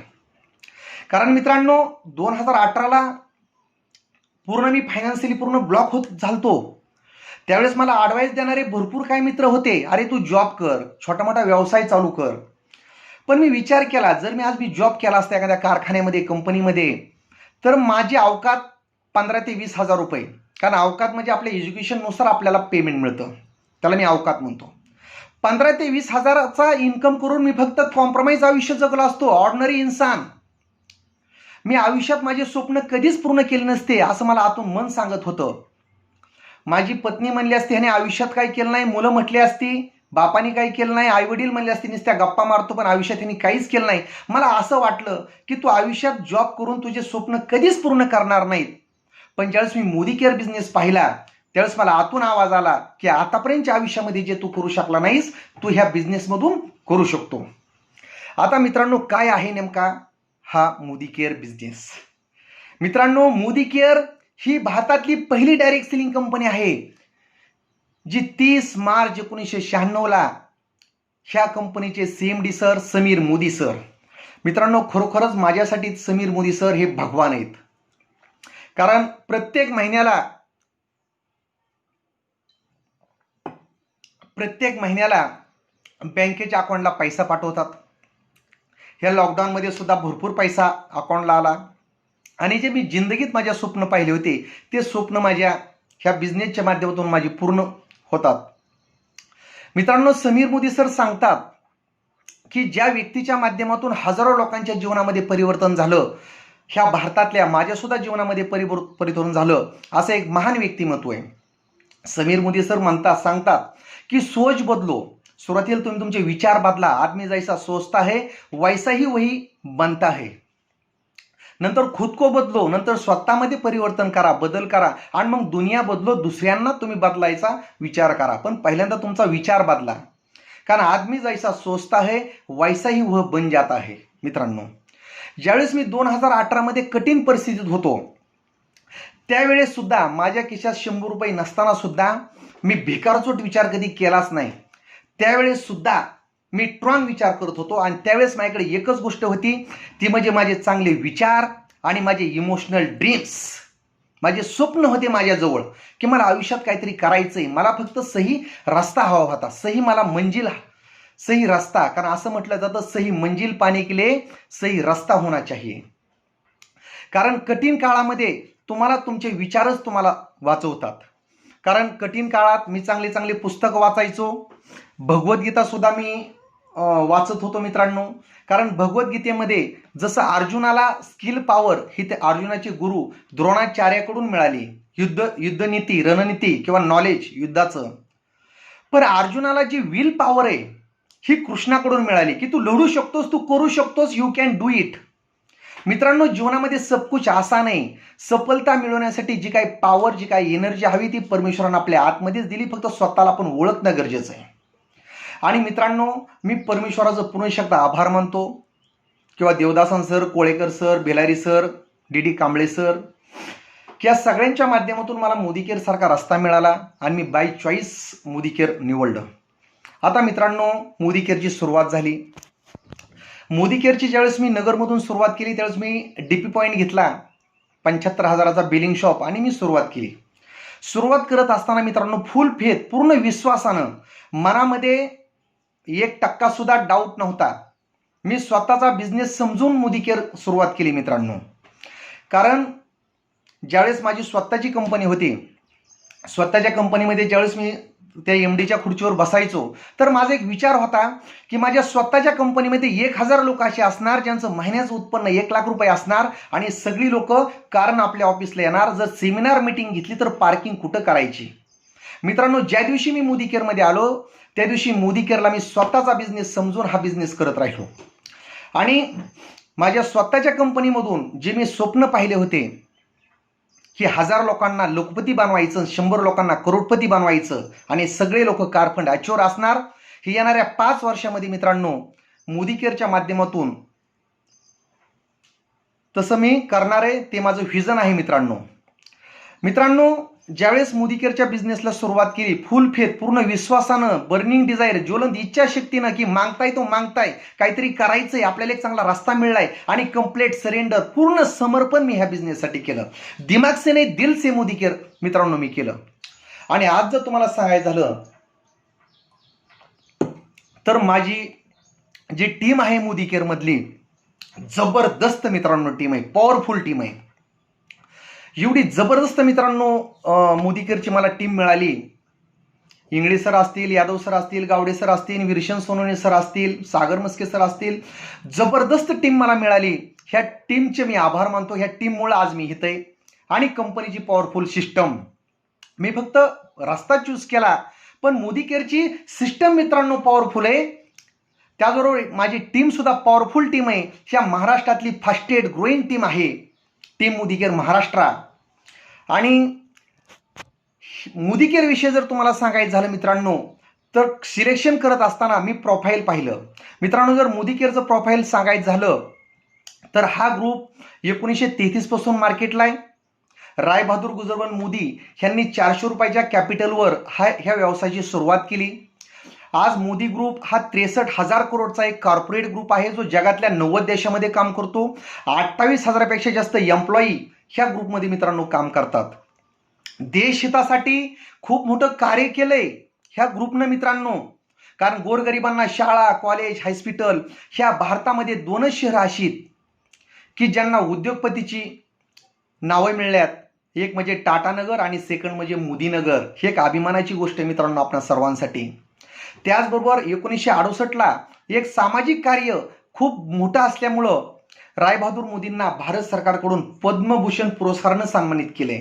कारण मित्रांनो, 2018ला पूर्ण मी फायनान्शियली पूर्ण ब्लॉक होत झालतो. त्यावेळेस मला ॲडवाईस देणारे भरपूर काही मित्र होते, अरे तू जॉब कर, छोटा मोठा व्यवसाय चालू कर. पण मी विचार केला, जर मी आज जॉब केला असता एखाद्या कारखान्यामध्ये, कंपनीमध्ये, तर माझी अवकात 15 ते 20 हजार रुपये. कारण अवकात म्हणजे आपल्या एज्युकेशननुसार आपल्याला पेमेंट मिळतं, त्याला मी अवकात म्हणतो. 15 ते 20 हजाराचा इन्कम करून मी फक्त कॉम्प्रोमाइज आयुष्य जगलो असतो, ऑर्डिनरी इन्सान. मी आयुष्यात माझे स्वप्न कधीच पूर्ण केले नसते, असं मला आतून मन सांगत होतं. माझी पत्नी म्हणली असती ह्याने आयुष्यात काय केलं नाही, मुलं म्हटली असती बापाने काही केलं नाही, आई वडील म्हणले असते नुसत्या गप्पा मारतो पण आयुष्यात ह्याने काहीच केलं नाही. मला असं वाटलं की तू आयुष्यात जॉब करून तुझे स्वप्न कधीच पूर्ण करणार नाहीत. पण ज्यावेळेस मी मोदी केअर बिझनेस पाहिला, त्यावेळेस मला आतून आवाज आला की आतापर्यंतच्या आयुष्यामध्ये जे तू करू शकला नाहीस, तू ह्या बिझनेसमधून करू शकतो. आता मित्रांनो, काय आहे नेमका हा मोदी केअर बिझनेस? मित्रांनो, मोदी केअर ही भारतातली पहिली डायरेक्ट सेलिंग कंपनी आहे, जी 30 मार्च 1996ला ह्या कंपनीचे CMD sir Sameer Modi sir. मित्रांनो, खरोखरच माझ्यासाठी समीर मोदी सर हे भगवान आहेत. कारण प्रत्येक महिन्याला बँकेच्या अकाउंटला पैसा पाठवतात. ह्या लॉकडाऊनमध्ये सुद्धा भरपूर पैसा अकाउंटला आला. आणि जे मी जिंदगीत माझ्या स्वप्न पाहिले होते ते स्वप्न माझ्या ह्या बिझनेसच्या माध्यमातून माझी पूर्ण होतात. मित्रांनो, समीर मोदी सर सांगतात की ज्या व्यक्तीच्या माध्यमातून हजारो लोकांच्या जीवनामध्ये परिवर्तन झालं, ह्या भारतातल्या माझ्यासुद्धा जीवनामध्ये परिवर्तन झालं, असं एक महान व्यक्तिमत्व आहे. समीर मोदी सर सांगतात की सोच बदलो. सुरुवातीला तुम्ही तुमचे विचार बदला. आदमी जैसा सोचता है वैसा ही वही बनता है. नंतर खुद को बदलो, नंतर स्वतःमध्ये परिवर्तन करा, बदल करा, आणि मग दुनिया बदलो, दुसऱ्यांना तुम्ही बदलायचा विचार करा. पण पहिल्यांदा तुमचा विचार बदला. कारण आदमी जैसा सोचता है वैसा ही वह बन जाता है. मित्रांनो, ज्यावेळेस मी 2018मध्ये कठीण परिस्थितीत होतो, त्यावेळेस सुद्धा माझ्या खिशात 100 रुपये नसताना सुद्धा मी भिकारचोट विचार कधी केलाच नाही. त्यावेळेस सुद्धा मी स्ट्रॉंग विचार करत होतो. आणि त्यावेळेस माझ्याकडे एकच गोष्ट होती, ती म्हणजे माझे चांगले विचार आणि माझे इमोशनल ड्रीम्स. माझे स्वप्न होते माझ्याजवळ की मला आयुष्यात काहीतरी करायचंय. मला फक्त सही रस्ता हवा होता, सही रस्ता. कारण असं म्हटलं जातं, सही मंजिल पाने के लिए सही रस्ता होना चाहिए. कारण कठीण काळामध्ये तुम्हाला तुमचे विचारच तुम्हाला वाचवतात. कारण कठीण काळात मी चांगले पुस्तकं वाचायचो. भगवद्गीता सुद्धा मी वाचत होतो मित्रांनो. कारण भगवद्गीतेमध्ये जसं अर्जुनाला स्किल पॉवर ही ते अर्जुनाचे गुरु द्रोणाचार्याकडून मिळाली, युद्धनीती, रणनीती किंवा नॉलेज युद्धाचं. पण अर्जुनाला जी विल पॉवर आहे ही कृष्णाकडून मिळाली, की तू लढू शकतोस, तू करू शकतोस, यू कॅन डू इट. मित्रांनो, जीवनामध्ये सब कुछ आसान आहे. सफलता मिळवण्यासाठी जी काही पॉवर, जी काही एनर्जी हवी ती परमेश्वरानं आपल्या आतमध्येच दिली. फक्त स्वतःला आपण ओळखणं गरजेचं आहे. आणि मित्रांनो, मी परमेश्वराचं पुन्हा एकदा आभार मानतो. किंवा Devadasan sir, Kolekar sir, Bellary sir, DD Kamble sir, या सगळ्यांच्या माध्यमातून मला मोदी केअर सारखा रस्ता मिळाला आणि मी बाय चॉईस मोदी केअर निवडलं. आता मित्रांनो, मोदी केअरची सुरुवात झाली. मोदी केअरची ज्यावेळेस मी नगरमधून सुरुवात केली, त्यावेळेस मी DP पॉईंट घेतला, 75,000चा बिलिंग शॉप, आणि मी सुरुवात केली. सुरुवात करत असताना मित्रांनो फुल फेथ, पूर्ण विश्वासानं, मनामध्ये 1% सुद्धा डाऊट नव्हता. मी स्वतःचा बिझनेस समजून मोदी केअर सुरुवात केली मित्रांनो. कारण ज्यावेळेस माझी स्वतःची कंपनी होती, स्वतःच्या कंपनीमध्ये ज्यावेळेस मी त्या एमडीच्या खुर्चीवर बसायचो, तर माझा एक विचार होता की माझ्या स्वतःच्या कंपनीमध्ये 1000 लोक असे असणार ज्यांचं महिन्याचं उत्पन्न 1 लाख रुपये असणार आणि सगळी लोक कारण आपल्या ऑफिसला येणार. जर सेमिनार मीटिंग घेतली तर पार्किंग कुठं करायची. मित्रांनो, ज्या दिवशी मी मोदी केअरमध्ये आलो त्या दिवशी मोदी केअरला मी स्वतःचा बिझनेस समजून हा बिझनेस करत राहिलो. आणि माझ्या स्वतःच्या कंपनीमधून जे मी स्वप्न पाहिले होते की 1000 लोकांना लोकपती बनवायचं, 100 लोकांना करोडपती बनवायचं आणि सगळे लोक कारफंड अचोर असणार, हे येणाऱ्या 5 वर्षामध्ये मित्रांनो मोदी केअरच्या माध्यमातून तसं मी करणार आहे. ते माझं व्हिजन आहे मित्रांनो. ज्यावेळेस मोदी केअरच्या बिझनेसला सुरुवात केली, फुल फेथ, पूर्ण विश्वासानं, बर्निंग डिझायर, ज्वलंत इच्छाशक्तीनं की मागताय काहीतरी करायचंय, आपल्याला एक चांगला रस्ता मिळलाय आणि कंप्लीट सरेंडर, पूर्ण समर्पण मी ह्या बिझनेससाठी केलं. दिमाग से नाही दिल से मोदी केअर मित्रांनो मी केलं. आणि आज जर तुम्हाला सांगायचं झालं तर माझी जी टीम आहे मोदी केअर मधली, जबरदस्त मित्रांनो टीम आहे, पॉवरफुल टीम आहे. एवढी जबरदस्त मित्रांनो मोदी केअरची मला टीम मिळाली. इंगळे सर असतील, यादव सर असतील, गावडे सर असतील, विरशन सोनवणे सर असतील, सागर मस्के सर असतील, जबरदस्त टीम मला मिळाली. ह्या टीमचे मी आभार मानतो. ह्या टीममुळे आज मी इथे आहे. आणि कंपनीची पॉवरफुल सिस्टम, मी फक्त रस्ता चूज केला पण मोदी केअरची सिस्टम मित्रांनो पॉवरफुल आहे. त्याचबरोबर माझी टीम सुद्धा पॉवरफुल टीम आहे. ह्या महाराष्ट्रातली फास्टेस्ट ग्रोईंग टीम आहे टीम मोदी केअर महाराष्ट्र. आणि मोदी केअर विषयी जर तुम्हाला सांगायचं झालं मित्रांनो, तर सिलेक्शन करत असताना मी प्रोफाईल पाहिलं मित्रांनो. जर मोदी केअरचं प्रोफाईल सांगायचं झालं तर हा ग्रुप 1933 पासून मार्केटला आहे. रायबहादूर गुजरबन मोदी यांनी 400 रुपयाच्या कॅपिटलवर ह्या व्यवसायाची सुरुवात केली. आज मोदी ग्रुप हा 63,000 करोडचा एक कॉर्पोरेट ग्रुप आहे जो जगातल्या 90 देशामध्ये काम करतो. 28,000पेक्षा जास्त एम्प्लॉई ह्या ग्रुपमध्ये मित्रांनो काम करतात. देशहितासाठी खूप मोठं कार्य केलंय ह्या ग्रुपनं मित्रांनो. कारण गोरगरिबांना शाळा, कॉलेज, हॉस्पिटल ह्या भारतामध्ये 2च शहरं अशी की ज्यांना उद्योगपतीची नावं मिळल्यात. एक म्हणजे टाटानगर आणि सेकंड म्हणजे मोदीनगर. ही एक अभिमानाची गोष्ट आहे मित्रांनो आपल्या सर्वांसाठी. त्याचबरोबर 1968ला एक सामाजिक कार्य खूप मोठं असल्यामुळं रायबहादूर मोदींना भारत सरकारकडून पद्मभूषण पुरस्कारानं सन्मानित केले.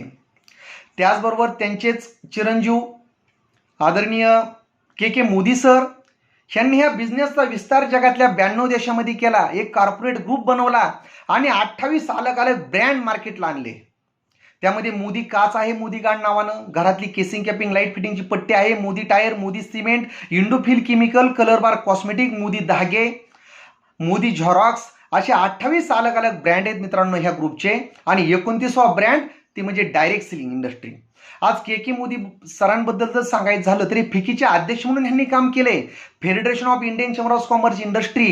त्याचबरोबर त्यांचेच चिरंजीव आदरणीय के मोदी सर यांनी ह्या बिझनेसचा विस्तार जगातल्या 92 देशामध्ये केला. एक कॉर्पोरेट ग्रुप बनवला आणि 28 अलग अलग ब्रँड मार्केटला आणले. त्यामध्ये मोदी काच आहे मोदी गार्ड नावानं, घरातली केसिंग कॅपिंग लाईट फिटिंगची पट्टी आहे, Modi tyre, Modi cement, Indofil chemical, colour bar cosmetic, Modi धागे, मोदी झेरॉक्स, असे 28 अलग अलग ब्रँड आहेत मित्रांनो ह्या ग्रुपचे. आणि 29वा ब्रँड ते म्हणजे डायरेक्ट सेलिंग इंडस्ट्री. आज के मोदी सरांबद्दल जर सांगायचं झालं तरी फिकीचे अध्यक्ष म्हणून यांनी काम केले. Federation of Indian chamber of commerce industry,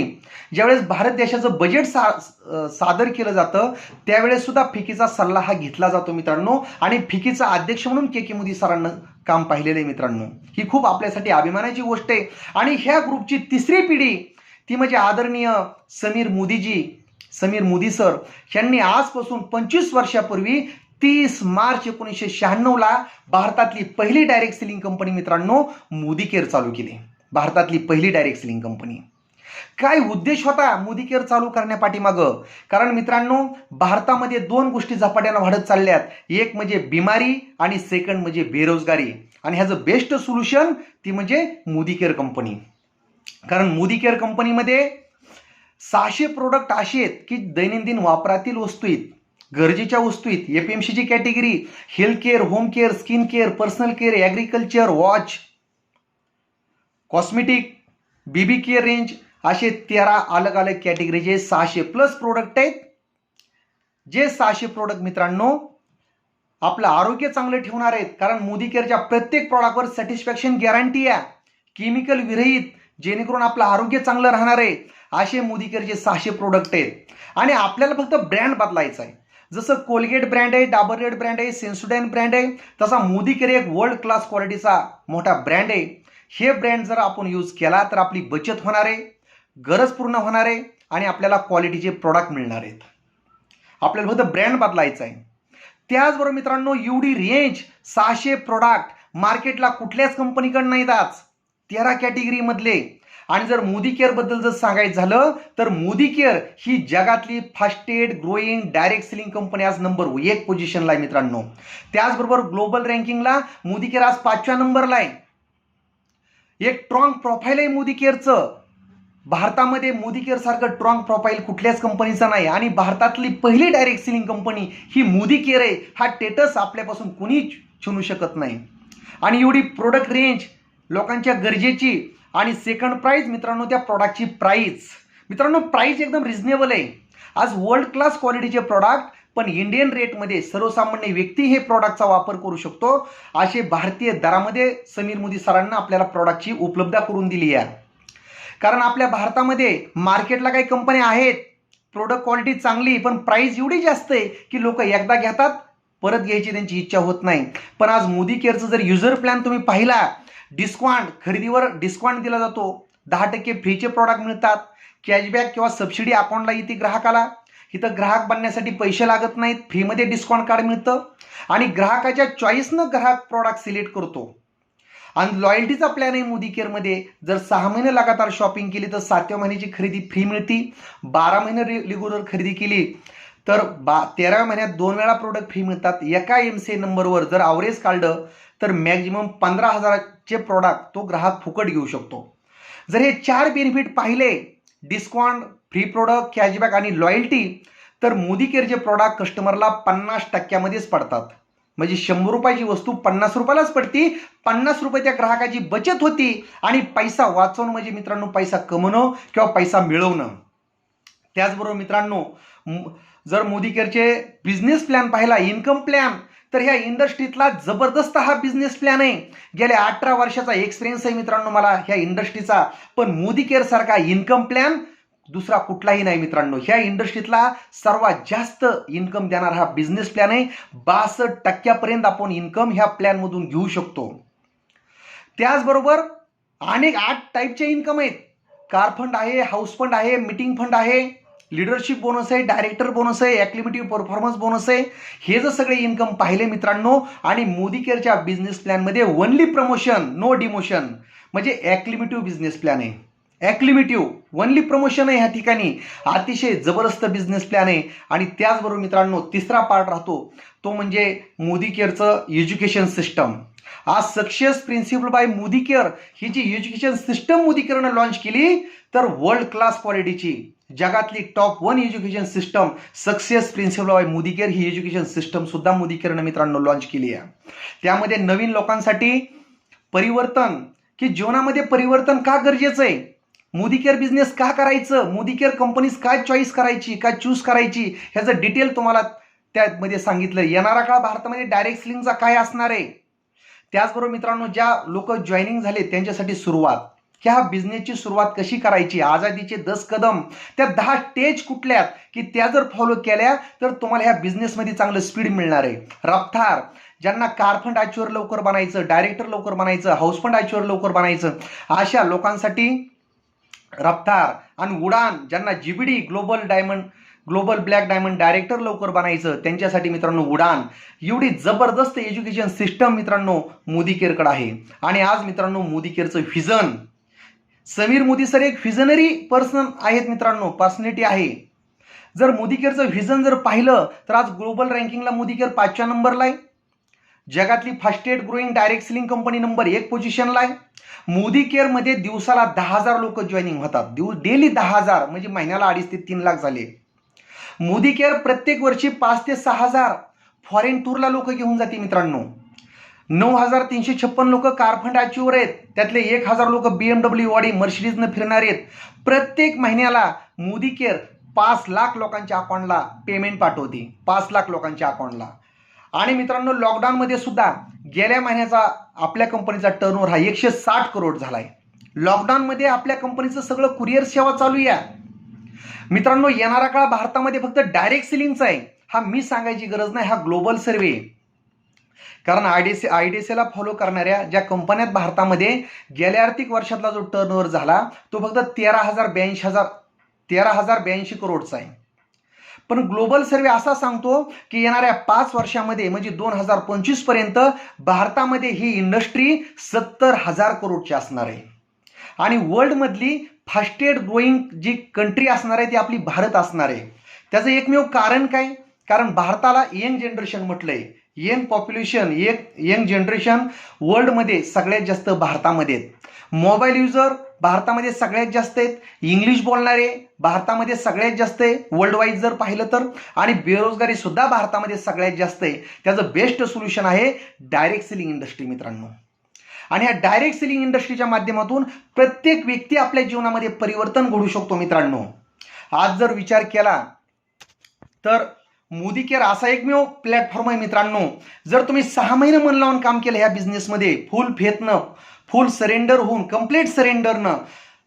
ज्यावेळेस भारत देशाचं बजेट सादर केलं जातं त्यावेळेस सुद्धा फिकीचा सल्ला हा घेतला जातो मित्रांनो. आणि फिकीचा अध्यक्ष म्हणून के मोदी सरांना काम पाहिलेलं आहे मित्रांनो. ही खूप आपल्यासाठी अभिमानाची गोष्ट आहे. आणि ह्या ग्रुपची तिसरी पिढी ती म्हणजे आदरणीय समीर मोदी सर यांनी आजपासून 25 वर्षापूर्वी 30 मार्च 1996ला भारतातली पहिली डायरेक्ट सेलिंग कंपनी मित्रांनो मोदी केअर चालू केली. भारतातली पहिली डायरेक्ट सेलिंग कंपनी. काय उद्देश होता मोदी केअर चालू करण्यापाठीमागं? कारण मित्रांनो भारतामध्ये 2 गोष्टी झपाट्यानं वाढत चालल्यात. एक म्हणजे बिमारी आणि सेकंड म्हणजे बेरोजगारी. आणि ह्याचं बेस्ट सोल्युशन ती म्हणजे मोदी केअर कंपनी. कारण मोदी केअर कंपनीमध्ये 600 प्रोडक्ट असे आहेत की दैनंदिन वापरातील वस्तू आहेत, गरजेच्या वस्तू आहेत. एपीएमसीची category, health care, home care, skin care, personal care, agriculture, watch, cosmetic, BB care range, असे 13 अलग अलग कॅटेगरीचे 600+ प्रोडक्ट आहेत. जे 600 प्रोडक्ट मित्रांनो आपलं आरोग्य चांगलं ठेवणार आहेत. कारण मोदी केअरच्या प्रत्येक प्रॉडक्टवर सॅटिस्फॅक्शन गॅरंटी आहे, केमिकल विरहित, जेणेकरून आपलं आरोग्य चांगलं राहणार आहे. असे मोदी केअरचे 600 प्रोडक्ट आहेत. आणि आपल्याला फक्त ब्रँड बदलायचा आहे. जसं कोलगेट ब्रँड आहे, डाबर रेड ब्रँड आहे, सेन्सोडाईन ब्रँड आहे, तसा मोदी केअर एक वर्ल्ड क्लास क्वालिटीचा मोठा ब्रँड आहे. हे ब्रँड जर आपण यूज केला तर आपली बचत होणार आहे, गरज पूर्ण होणार आहे आणि आपल्याला क्वालिटीचे प्रोडक्ट मिळणार आहेत. आपल्याला फक्त ब्रँड बदलायचा आहे. त्याचबरोबर मित्रांनो, एवढी रेंज 600 प्रोडक्ट मार्केटला कुठल्याच कंपनीकडे नाहीत आज 13 कॅटेगरीमधले. आणि जर मोदी केअर बद्दल जर सांगायचं झालं तर मोदी केअर ही जगातली fastest growing direct selling company आज नंबर 1 पोझिशनला आहे मित्रांनो. त्याचबरोबर ग्लोबल रँकिंगला मोदी केअर आज 5व्या नंबरला आहे. एक स्ट्रॉंग प्रोफाईल आहे मोदी केअरचं. भारतामध्ये मोदी केअर सारखं स्ट्रॉंग प्रोफाईल कुठल्याच कंपनीचं नाही आणि भारतातली पहिली डायरेक्ट सेलिंग कंपनी ही मोदी केअर आहे. हा स्टेटस आपल्यापासून कुणी छिनू शकत नाही. आणि एवढी प्रोडक्ट रेंज लोकांच्या गरजेची आणि सेकंड प्राइस मित्रांनो, त्या प्रॉडक्टची प्राइस मित्रांनो प्राइस एकदम रिझनेबल आहे. आज वर्ल्ड क्लास क्वालिटीचे प्रॉडक्ट पण इंडियन रेटमध्ये सर्वसामान्य व्यक्ती हे प्रॉडक्टचा वापर करू शकतो असे भारतीय दरामध्ये समीर मोदी सरांना आपल्याला प्रॉडक्टची उपलब्धता करून दिली आहे. कारण आपल्या भारतामध्ये मार्केटला काही कंपन्या आहेत, प्रोडक्ट क्वालिटी चांगली पण प्राइस एवढी जास्त आहे की लोक एकदा घेतात परत घ्यायची त्यांची इच्छा होत नाही. पण आज मोदी केअरचं जर युजर प्लॅन तुम्ही पाहिला, डिस्काउंट खरेदीवर डिस्काउंट दिला जातो, 10% फ्रीचे प्रॉडक्ट मिळतात, कॅशबॅक किंवा सबसिडी अकाउंटला येते ग्राहकाला. इथं ग्राहक बनण्यासाठी पैसे लागत नाहीत, फ्रीमध्ये डिस्काउंट कार्ड मिळतं आणि ग्राहकाच्या चॉईसनं ग्राहक प्रॉडक्ट सिलेक्ट करतो. आणि लॉयल्टीचा प्लॅन आहे मोदी केअरमध्ये. जर 6 महिने लगातार शॉपिंग केली तर 7व्या महिन्याची खरेदी फ्री मिळते. 12 महिने रेग्युलर खरेदी केली तर 13व्या महिन्यात 2 वेळा प्रोडक्ट फ्री मिळतात. एका MCA नंबरवर जर ॲव्हरेज काढलं तर मॅक्झिमम 15,000चे प्रॉडक्ट तो ग्राहक फुकट घेऊ शकतो. जर हे 4 बेनिफिट पाहिले, डिस्काउंट, फ्री प्रोडक्ट, कॅशबॅक आणि लॉयल्टी, तर मोदी केअरचे प्रॉडक्ट कस्टमरला 50%मध्येच पडतात. म्हणजे 100 रुपयाची वस्तू 50 रुपयालाच पडती. 50 रुपये त्या ग्राहकाची बचत होती आणि पैसा वाचवणं म्हणजे मित्रांनो पैसा कमवणं किंवा पैसा मिळवणं. त्याचबरोबर मित्रांनो, जर मोदी केअरचे बिझनेस प्लॅन पाहिला, इन्कम प्लॅन, तर ह्या इंडस्ट्रीतला जबरदस्त हा बिझनेस प्लॅन आहे. गेल्या 18 वर्षाचा एक्सपिरियन्स आहे मित्रांनो मला ह्या इंडस्ट्रीचा. पण मोदी केअर सारखा इन्कम प्लॅन दुसरा कुठलाही नाही मित्रांनो. ह्या इंडस्ट्रीतला सर्वात जास्त इन्कम देणारा हा बिझनेस प्लॅन आहे. 62% आपण इन्कम ह्या प्लॅनमधून घेऊ शकतो. त्याचबरोबर अनेक 8 टाईपचे इन्कम आहेत. कार फंड आहे, हाऊस फंड आहे, मीटिंग फंड आहे, लीडरशिप बोनस आहे, डायरेक्टर बोनस आहे, ॲक्टिव्हिटी परफॉर्मन्स बोनस आहे. हे जर सगळे इन्कम पाहिले मित्रांनो आणि मोदी केअरच्या बिझनेस प्लॅनमध्ये ओनली प्रमोशन नो डिमोशन म्हणजे ॲक्टिव्हिटी बिझनेस प्लॅन आहे. ॲक्टिव्हिटिव्ह ओनली प्रमोशन आहे ह्या ठिकाणी. अतिशय जबरदस्त बिझनेस प्लॅन आहे. आणि त्याचबरोबर मित्रांनो तिसरा पार्ट राहतो तो म्हणजे मोदी केअरचं एज्युकेशन सिस्टम. आज success principle by Modi care ही जी एज्युकेशन सिस्टम मोदी केअरनं लॉन्च केली तर वर्ल्ड क्लास क्वालिटीची जगातली top 1 education system success principle by Modi care ही एज्युकेशन सिस्टम सुद्धा मोदी केअरनं मित्रांनो लॉन्च केली आहे. त्यामध्ये नवीन लोकांसाठी परिवर्तन की जीवनामध्ये परिवर्तन का गरजेचं आहे, मोदी केअर बिझनेस का करायचं, मोदी केअर कंपनीज काय चॉईस करायची, काय चूज करायची, ह्याचं डिटेल तुम्हाला त्यामध्ये सांगितलं. येणारा काळ भारतामध्ये डायरेक्ट सेलिंगचा काय असणार आहे. त्याचबरोबर मित्रांनो ज्या लोक जॉईनिंग झाले त्यांच्यासाठी सुरुवात, ह्या बिझनेसची सुरुवात कशी करायची, आझादीचे 10 कदम, त्या 10 स्टेज कुठल्यात की त्या जर फॉलो केल्या तर तुम्हाला ह्या बिझनेसमध्ये चांगलं स्पीड मिळणार आहे. रफ्तार, ज्यांना कार फंड अॅच्युअर लवकर बनायचं, डायरेक्टर लवकर बनायचं, हाऊस फंड अॅच्युअर लवकर बनायचं, अशा लोकांसाठी रफ्तार. आणि उडान, ज्यांना GBD global black diamond director लवकर बनायचं त्यांच्यासाठी मित्रांनो उडान. एवढी जबरदस्त एज्युकेशन सिस्टम मित्रांनो मोदी केअरकडे आहे. आणि आज मित्रांनो मोदी केअरचं व्हिजन, समीर मोदी सर एक व्हिजनरी पर्सन आहेत मित्रांनो, पर्सनॅलिटी आहे. जर मोदी केअरचं व्हिजन जर पाहिलं तर आज ग्लोबल रँकिंगला मोदी केअर 5व्या नंबरला आहे. जगातली fastest growing direct selling company number 1 पोझिशनला आहे. मोदी केअरमध्ये दिवसाला 10,000 लोक जॉईनिंग होतात. डेली 10,000 म्हणजे महिन्याला 2.5 ते 3 लाख झाले. मोदी केअर प्रत्येक वर्षी 5 ते 6,000 फॉरेन टूरला लोक घेऊन जाते मित्रांनो. 9,356 लोक कार फंड अॅच्युअर आहेत. त्यातले 1,000 लोक BMW ऑडी मर्सिडीजनं फिरणार आहेत. प्रत्येक महिन्याला मोदी केअर 5 लाख लोकांच्या अकाउंटला पेमेंट पाठवते, 5 लाख लोकांच्या अकाउंटला. आणि मित्रांनो लॉकडाऊनमध्ये सुद्धा गेल्या महिन्याचा आपल्या कंपनीचा टर्नओव्हर हा 160 करोड झालाय. लॉकडाऊनमध्ये आपल्या कंपनीचं सगळं कुरिअर सेवा चालू आहे मित्रांनो. येणारा काळ भारतामध्ये फक्त डायरेक्ट सेलिंगचा आहे. हा मी सांगायची गरज नाही, हा ग्लोबल सर्वे. कारण आयडीसीला फॉलो करणाऱ्या ज्या कंपन्यात भारतामध्ये गेल्या आर्थिक वर्षातला जो टर्नओव्हर झाला तो फक्त 13,082 करोडचा आहे. पण ग्लोबल सर्वे असा सांगतो की येणाऱ्या 5 वर्षामध्ये म्हणजे 2025 पर्यंत भारतामध्ये ही इंडस्ट्री 70,000 करोडची असणार आहे. आणि वर्ल्डमधली फास्टेस्ट ग्रोईंग जी कंट्री असणार आहे ती आपली भारत असणार आहे. त्याचं एकमेव कारण काय? कारण भारताला यंग जनरेशन म्हटलंय. यंग पॉप्युलेशन, यंग जनरेशन वर्ल्डमध्ये सगळ्यात जास्त भारतामध्ये आहेत. मोबाईल युजर भारतामध्ये सगळ्यात जास्त आहेत. इंग्लिश बोलणारे भारतामध्ये सगळ्यात जास्त आहे वर्ल्ड वाईज जर पाहिलं तर. आणि बेरोजगारी सुद्धा भारतामध्ये सगळ्यात जास्त आहे. त्याचं बेस्ट सोल्युशन आहे डायरेक्ट सेलिंग इंडस्ट्री मित्रांनो. आणि ह्या डायरेक्ट सेलिंग इंडस्ट्रीच्या माध्यमातून प्रत्येक व्यक्ती आपल्या जीवनामध्ये परिवर्तन घडू शकतो मित्रांनो. आज जर विचार केला तर मोदी केअर असा एकमेव प्लॅटफॉर्म आहे मित्रांनो. जर तुम्ही 6 महिने मन लावून काम केलं ह्या बिझनेसमध्ये फुल फेथनं, फुल सरेंडर होऊन, कम्प्लीट सरेंडरनं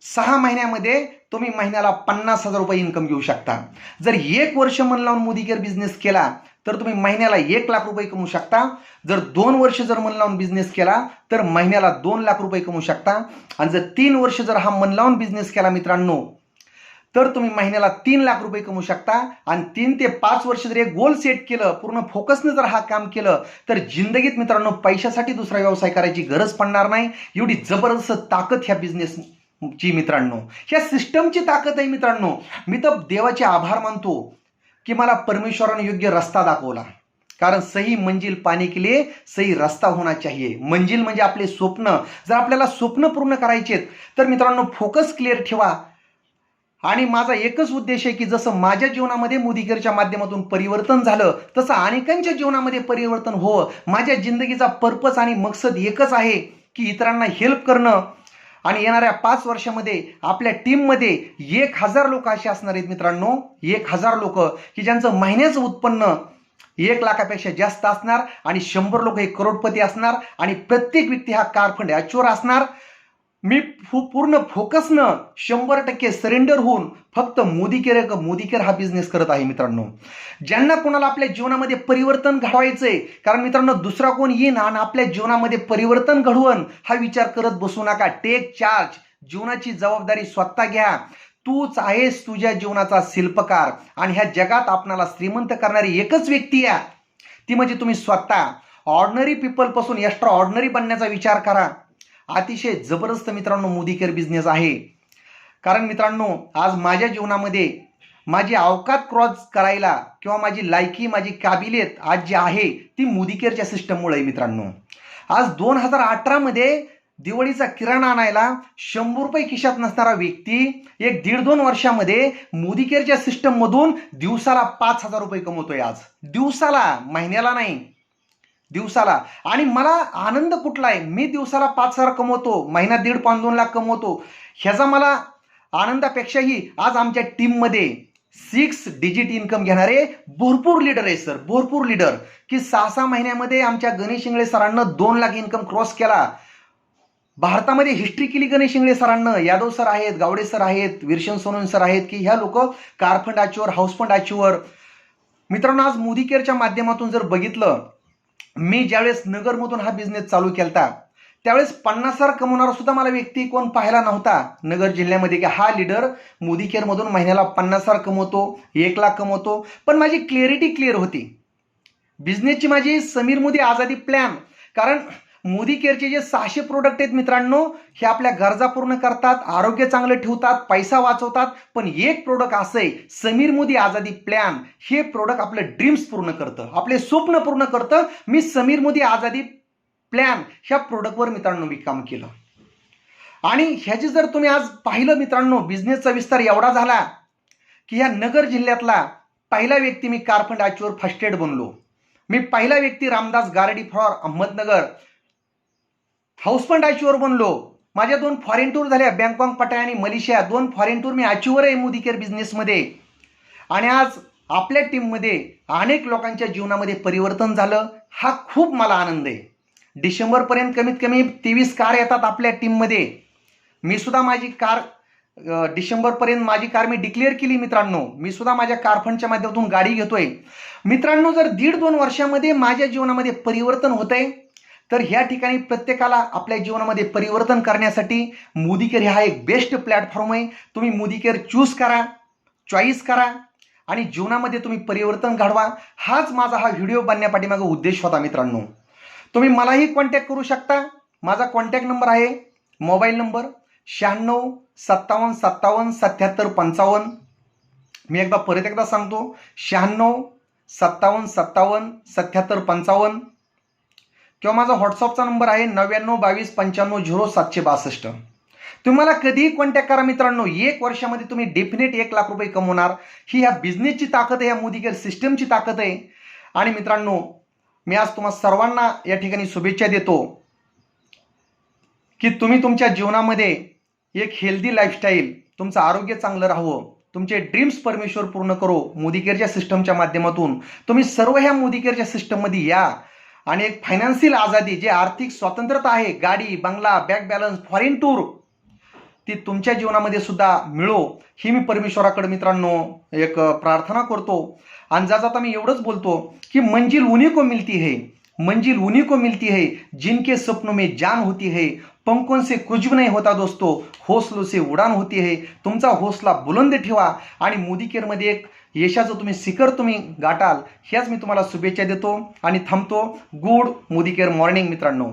6 महिन्यामध्ये तुम्ही महिन्याला 50,000 रुपये इन्कम घेऊ शकता. जर 1 वर्ष मन लावून मोदी केअर बिझनेस केला तर तुम्ही महिन्याला 1 लाख रुपये कमवू शकता. जर 2 वर्ष जर मन लावून बिझनेस केला तर महिन्याला 2 लाख रुपये कमवू शकता. आणि जर 3 वर्ष जर हा मन लावून बिझनेस केला मित्रांनो तर तुम्ही महिन्याला 3 लाख रुपये कमवू शकता. आणि 3 ते 5 वर्ष जर एक गोल सेट केलं, पूर्ण फोकसनं जर हा काम केलं तर जिंदगीत मित्रांनो पैशासाठी दुसरा व्यवसाय करायची गरज पडणार नाही. एवढी जबरदस्त ताकद ह्या बिझनेसची मित्रांनो, ह्या सिस्टमची ताकद आहे मित्रांनो. मी तर देवाचे आभार मानतो की मला परमेश्वराने योग्य रस्ता दाखवला. कारण सही मंजिल पाने के लिए सही रस्ता होना चाहिए. मंजिल म्हणजे आपले स्वप्न. जर आपल्याला स्वप्न पूर्ण करायचे तर मित्रांनो फोकस क्लिअर ठेवा. आणि माझा एकच उद्देश आहे की जसं माझ्या जीवनामध्ये मोदी केअरच्या माध्यमातून परिवर्तन झालं तसं अनेकांच्या जीवनामध्ये परिवर्तन व्हावं. माझ्या जिंदगीचा पर्पज आणि मकसद एकच आहे की इतरांना हेल्प करणं. आणि येणाऱ्या 5 वर्षामध्ये आपल्या टीममध्ये 1,000 लोक असे असणार आहेत मित्रांनो, 1,000 लोक की ज्यांचं महिन्याचं उत्पन्न 1 लाखापेक्षा जास्त असणार. आणि 100 लोक हे करोडपती असणार. आणि प्रत्येक व्यक्ती हा कार फंड अॅच्युअर असणार. मी पूर्ण फोकसनं 100% सरेंडर होऊन फक्त मोदी केअर हा बिझनेस करत आहे मित्रांनो. ज्यांना कोणाला आपल्या जीवनामध्ये परिवर्तन घडवायचंय, कारण मित्रांनो दुसरा कोण येईन आणि आपल्या जीवनामध्ये परिवर्तन घडवून हा विचार करत बसू नका. Take charge. जीवनाची जबाबदारी स्वतः घ्या. तूच आहेस तुझ्या जीवनाचा शिल्पकार. आणि ह्या जगात आपणाला श्रीमंत करणारी एकच व्यक्ती आहे, ती म्हणजे तुम्ही स्वतः. ऑर्डिनरी पीपल पासून एक्स्ट्रा ऑर्डिनरी बनण्याचा विचार करा. अतिशय जबरदस्त मित्रांनो मोदी केअर बिझनेस आहे. कारण मित्रांनो आज माझ्या जीवनामध्ये माझी अवकात क्रॉस करायला किंवा माझी लायकी, माझी काबिलियत आज जी आहे ती मोदी केअरच्या सिस्टममुळे आहे मित्रांनो. आज 2018 मध्ये दिवाळीचा किराणा आणायला 100 रुपये खिशात नसणारा व्यक्ती 1-1.5-2 वर्षामध्ये मोदी केअरच्या सिस्टम मधून दिवसाला 5,000 रुपये कमवतोय. आज दिवसाला, महिन्याला नाही, दिवसाला. आणि मला आनंद कुठला आहे? मी दिवसाला 5,000 कमवतो, महिना 1.5-2 लाख कमवतो. ह्याचा मला आनंदापेक्षाही आज आमच्या टीममध्ये 6 डिजिट इन्कम घेणारे भरपूर लीडर आहे सर, भरपूर लीडर की 6-6 महिन्यामध्ये आमच्या गणेश इंगळे सरांना 2 लाख इन्कम क्रॉस केला. भारतामध्ये हिस्ट्री केली गणेश इंगळे सरांना. यादव सर आहेत, गावडे सर आहेत, विरशन सोनवणे सर आहेत की ह्या लोक कार फंड अॅच्युअर, हाऊस फंड अॅच्युअर. मित्रांनो आज मोदी केअरच्या माध्यमातून जर बघितलं, मी ज्यावेळेस नगरमधून हा बिझनेस चालू केलता त्यावेळेस 50,000 कमवणारा सुद्धा मला व्यक्ती कोण पाहायला नव्हता नगर जिल्ह्यामध्ये की हा लीडर मोदी केअर मधून महिन्याला 50,000 कमवतो, 1 लाख कमवतो. पण माझी क्लिअरिटी क्लिअर होती बिझनेसची, माझी समीर मोदी आझादी प्लॅन. कारण मोदी केअरचे जे 600 प्रोडक्ट आहेत मित्रांनो हे आपल्या गरजा पूर्ण करतात, आरोग्य चांगलं ठेवतात, पैसा वाचवतात. पण एक प्रोडक्ट असं आहे समीर मोदी आझादी प्लॅन. हे प्रोडक्ट आपलं ड्रीम्स पूर्ण करतं, आपले स्वप्न पूर्ण करतं. मी समीर मोदी आझादी प्लॅन ह्या प्रोडक्टवर मित्रांनो मी काम केलं. आणि ह्याची जर तुम्ही आज पाहिलं मित्रांनो बिझनेसचा विस्तार एवढा झाला की ह्या नगर जिल्ह्यातला पहिला व्यक्ती मी car fund achiever first aid बनलो. मी पहिला व्यक्ती Ramdas Gardi for Ahmednagar house fund achiever बनलो. माझ्या 2 फॉरेन टूर झाल्या, बँकॉक, पटाया आणि मलेशिया. 2 फॉरेन टूर मी अॅच्युअर आहे मोदी केअर बिझनेसमध्ये. आणि आज आपल्या टीममध्ये अनेक लोकांच्या जीवनामध्ये परिवर्तन झालं. हा खूप मला आनंद आहे. डिसेंबरपर्यंत कमीत कमी 23 कार येतात आपल्या टीममध्ये. मी सुद्धा माझी कार डिसेंबरपर्यंत माझी कार मी डिक्लेअर केली मित्रांनो. मी सुद्धा माझ्या कार फंडच्या माध्यमातून गाडी घेतोय मित्रांनो. जर 1.5-2 वर्षामध्ये माझ्या जीवनामध्ये परिवर्तन होतंय, तर ह्या ठिकाणी प्रत्येकाला आपल्या जीवनामध्ये परिवर्तन करण्यासाठी मोदी केअर हा एक बेस्ट प्लॅटफॉर्म आहे. तुम्ही मोदी केअर चूज करा, चॉईस करा आणि जीवनामध्ये तुम्ही परिवर्तन घडवा. हाच माझा हा व्हिडिओ बनण्यापाठीमागे उद्देश होता मित्रांनो. तुम्ही मलाही कॉन्टॅक्ट करू शकता. माझा कॉन्टॅक्ट नंबर आहे, मोबाईल नंबर 9657577755. मी परत एकदा सांगतो, 9657577755. किंवा माझा व्हॉट्सअपचा नंबर आहे 992295500762. तुम्हाला कधीही कॉन्टॅक्ट करा मित्रांनो. 1 वर्षामध्ये तुम्ही डेफिनेट 1 लाख रुपये कमवणार. ही ह्या बिझनेसची ताकद आहे, ह्या मोदी केअर सिस्टमची ताकद आहे. आणि मित्रांनो, मी आज तुम्हा सर्वांना या ठिकाणी शुभेच्छा देतो की तुम्ही तुमच्या जीवनामध्ये एक हेल्दी लाईफस्टाईल, तुमचं आरोग्य चांगलं राहावं, तुमचे ड्रीम्स परमेश्वर पूर्ण करो. मोदी केअरच्या सिस्टमच्या माध्यमातून तुम्ही सर्व ह्या मोदी केअरच्या सिस्टममध्ये या आणि एक फायनान्शियल आझादी, जे आर्थिक स्वतंत्रता आहे, गाडी, बंगला, बँक बॅलन्स, फॉरेन टूर, ती तुमच्या जीवनामध्ये सुद्धा मिळो, ही मी परमेश्वराकडे मित्रांनो एक प्रार्थना करतो. आणि जाता मी एवढंच बोलतो की मंजिल उन्हीं को मिलती है, मंजिल उन्हीं को मिलती है जिनके सपनों में जान होती है. पंखों से कुछ भी नहीं होता दोस्तों, हौसलों से उडान होती है. तुमचा हौसला बुलंद ठेवा आणि मोदी केअरमध्ये एक यशाचं तुम्ही शिखर तुम्ही गाठाल. ह्याच मी तुम्हाला शुभेच्छा देतो आणि थांबतो. गुड मोदी केअर मॉर्निंग मित्रांनो.